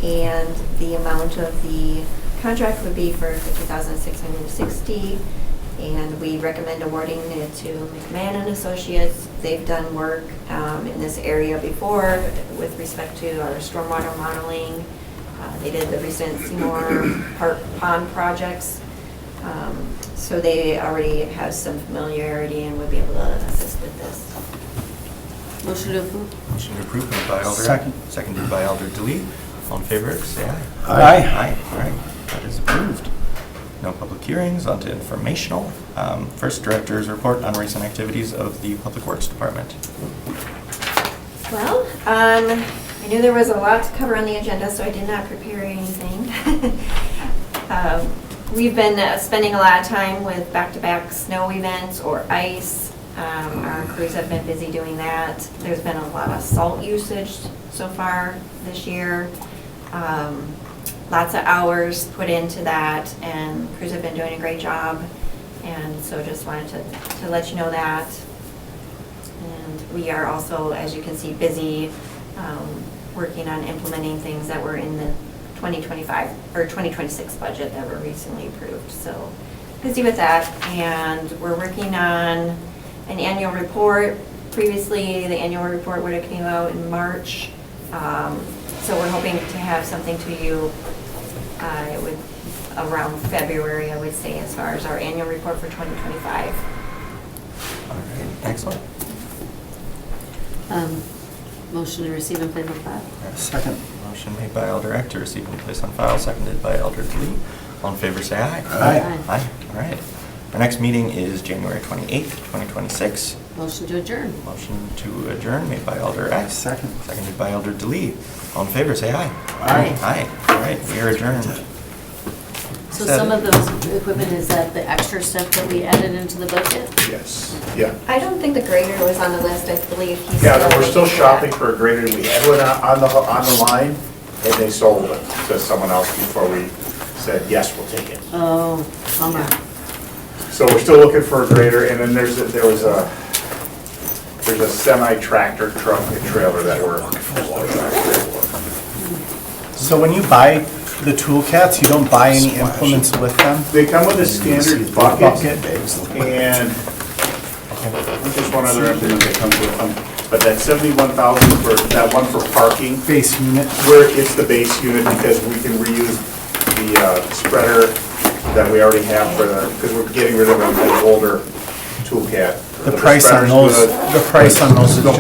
And the amount of the contract would be for $50,660. And we recommend awarding it to McMahon and Associates. They've done work in this area before with respect to our stormwater modeling. They did the recent Seymour Park Pond projects. So they already have some familiarity and would be able to assist with this. Motion to approve? Motion to approve made by Alder. Second. Seconded by Alder Dewey. All in favor, say aye. Aye. Aye, all right, that is approved. No public hearings, on to informational. First, Director's report on recent activities of the Public Works Department. Well, I knew there was a lot to cover on the agenda, so I did not prepare anything. We've been spending a lot of time with back-to-back snow events or ice. Our crews have been busy doing that. There's been a lot of salt usage so far this year. Lots of hours put into that, and crews have been doing a great job. And so just wanted to let you know that. And we are also, as you can see, busy working on implementing things that were in the 2025 or 2026 budget that were recently approved. So busy with that, and we're working on an annual report. Previously, the annual report would have came out in March. So we're hoping to have something to you around February, I would say, as far as our annual report for 2025. All right, excellent. Motion to receive and place on file? Second. Motion made by Elder Eck to receive and place on file, seconded by Elder Dewey. All in favor, say aye. Aye. Aye, all right. Our next meeting is January 28th, 2026. Motion to adjourn? Motion to adjourn made by Elder Eck. Second. Seconded by Elder Dewey. All in favor, say aye. Aye. Aye, all right, we are adjourned. So some of those equipment, is that the extra stuff that we added into the budget? Yes, yeah. I don't think the grader was on the list, I believe he's. Yeah, we're still looking for shopping that. for a grader. We had one on the line, and they sold it to someone else before we said, yes, we'll take it. Oh, bummer. So we're still looking for a grader, and then there's a semi-tractor truck and trailer that we're still trying. So when you buy the tool cats, you don't buy any implements with them? They come with a standard bucket, Bucket. and there's one other implement that comes with them. But that 71,000 for, that one for parking, Base unit? where it's the base unit, because we can reuse the spreader that we already have for the, because we're getting rid of an older tool cat. The price on spreader's those, good. the price on those is just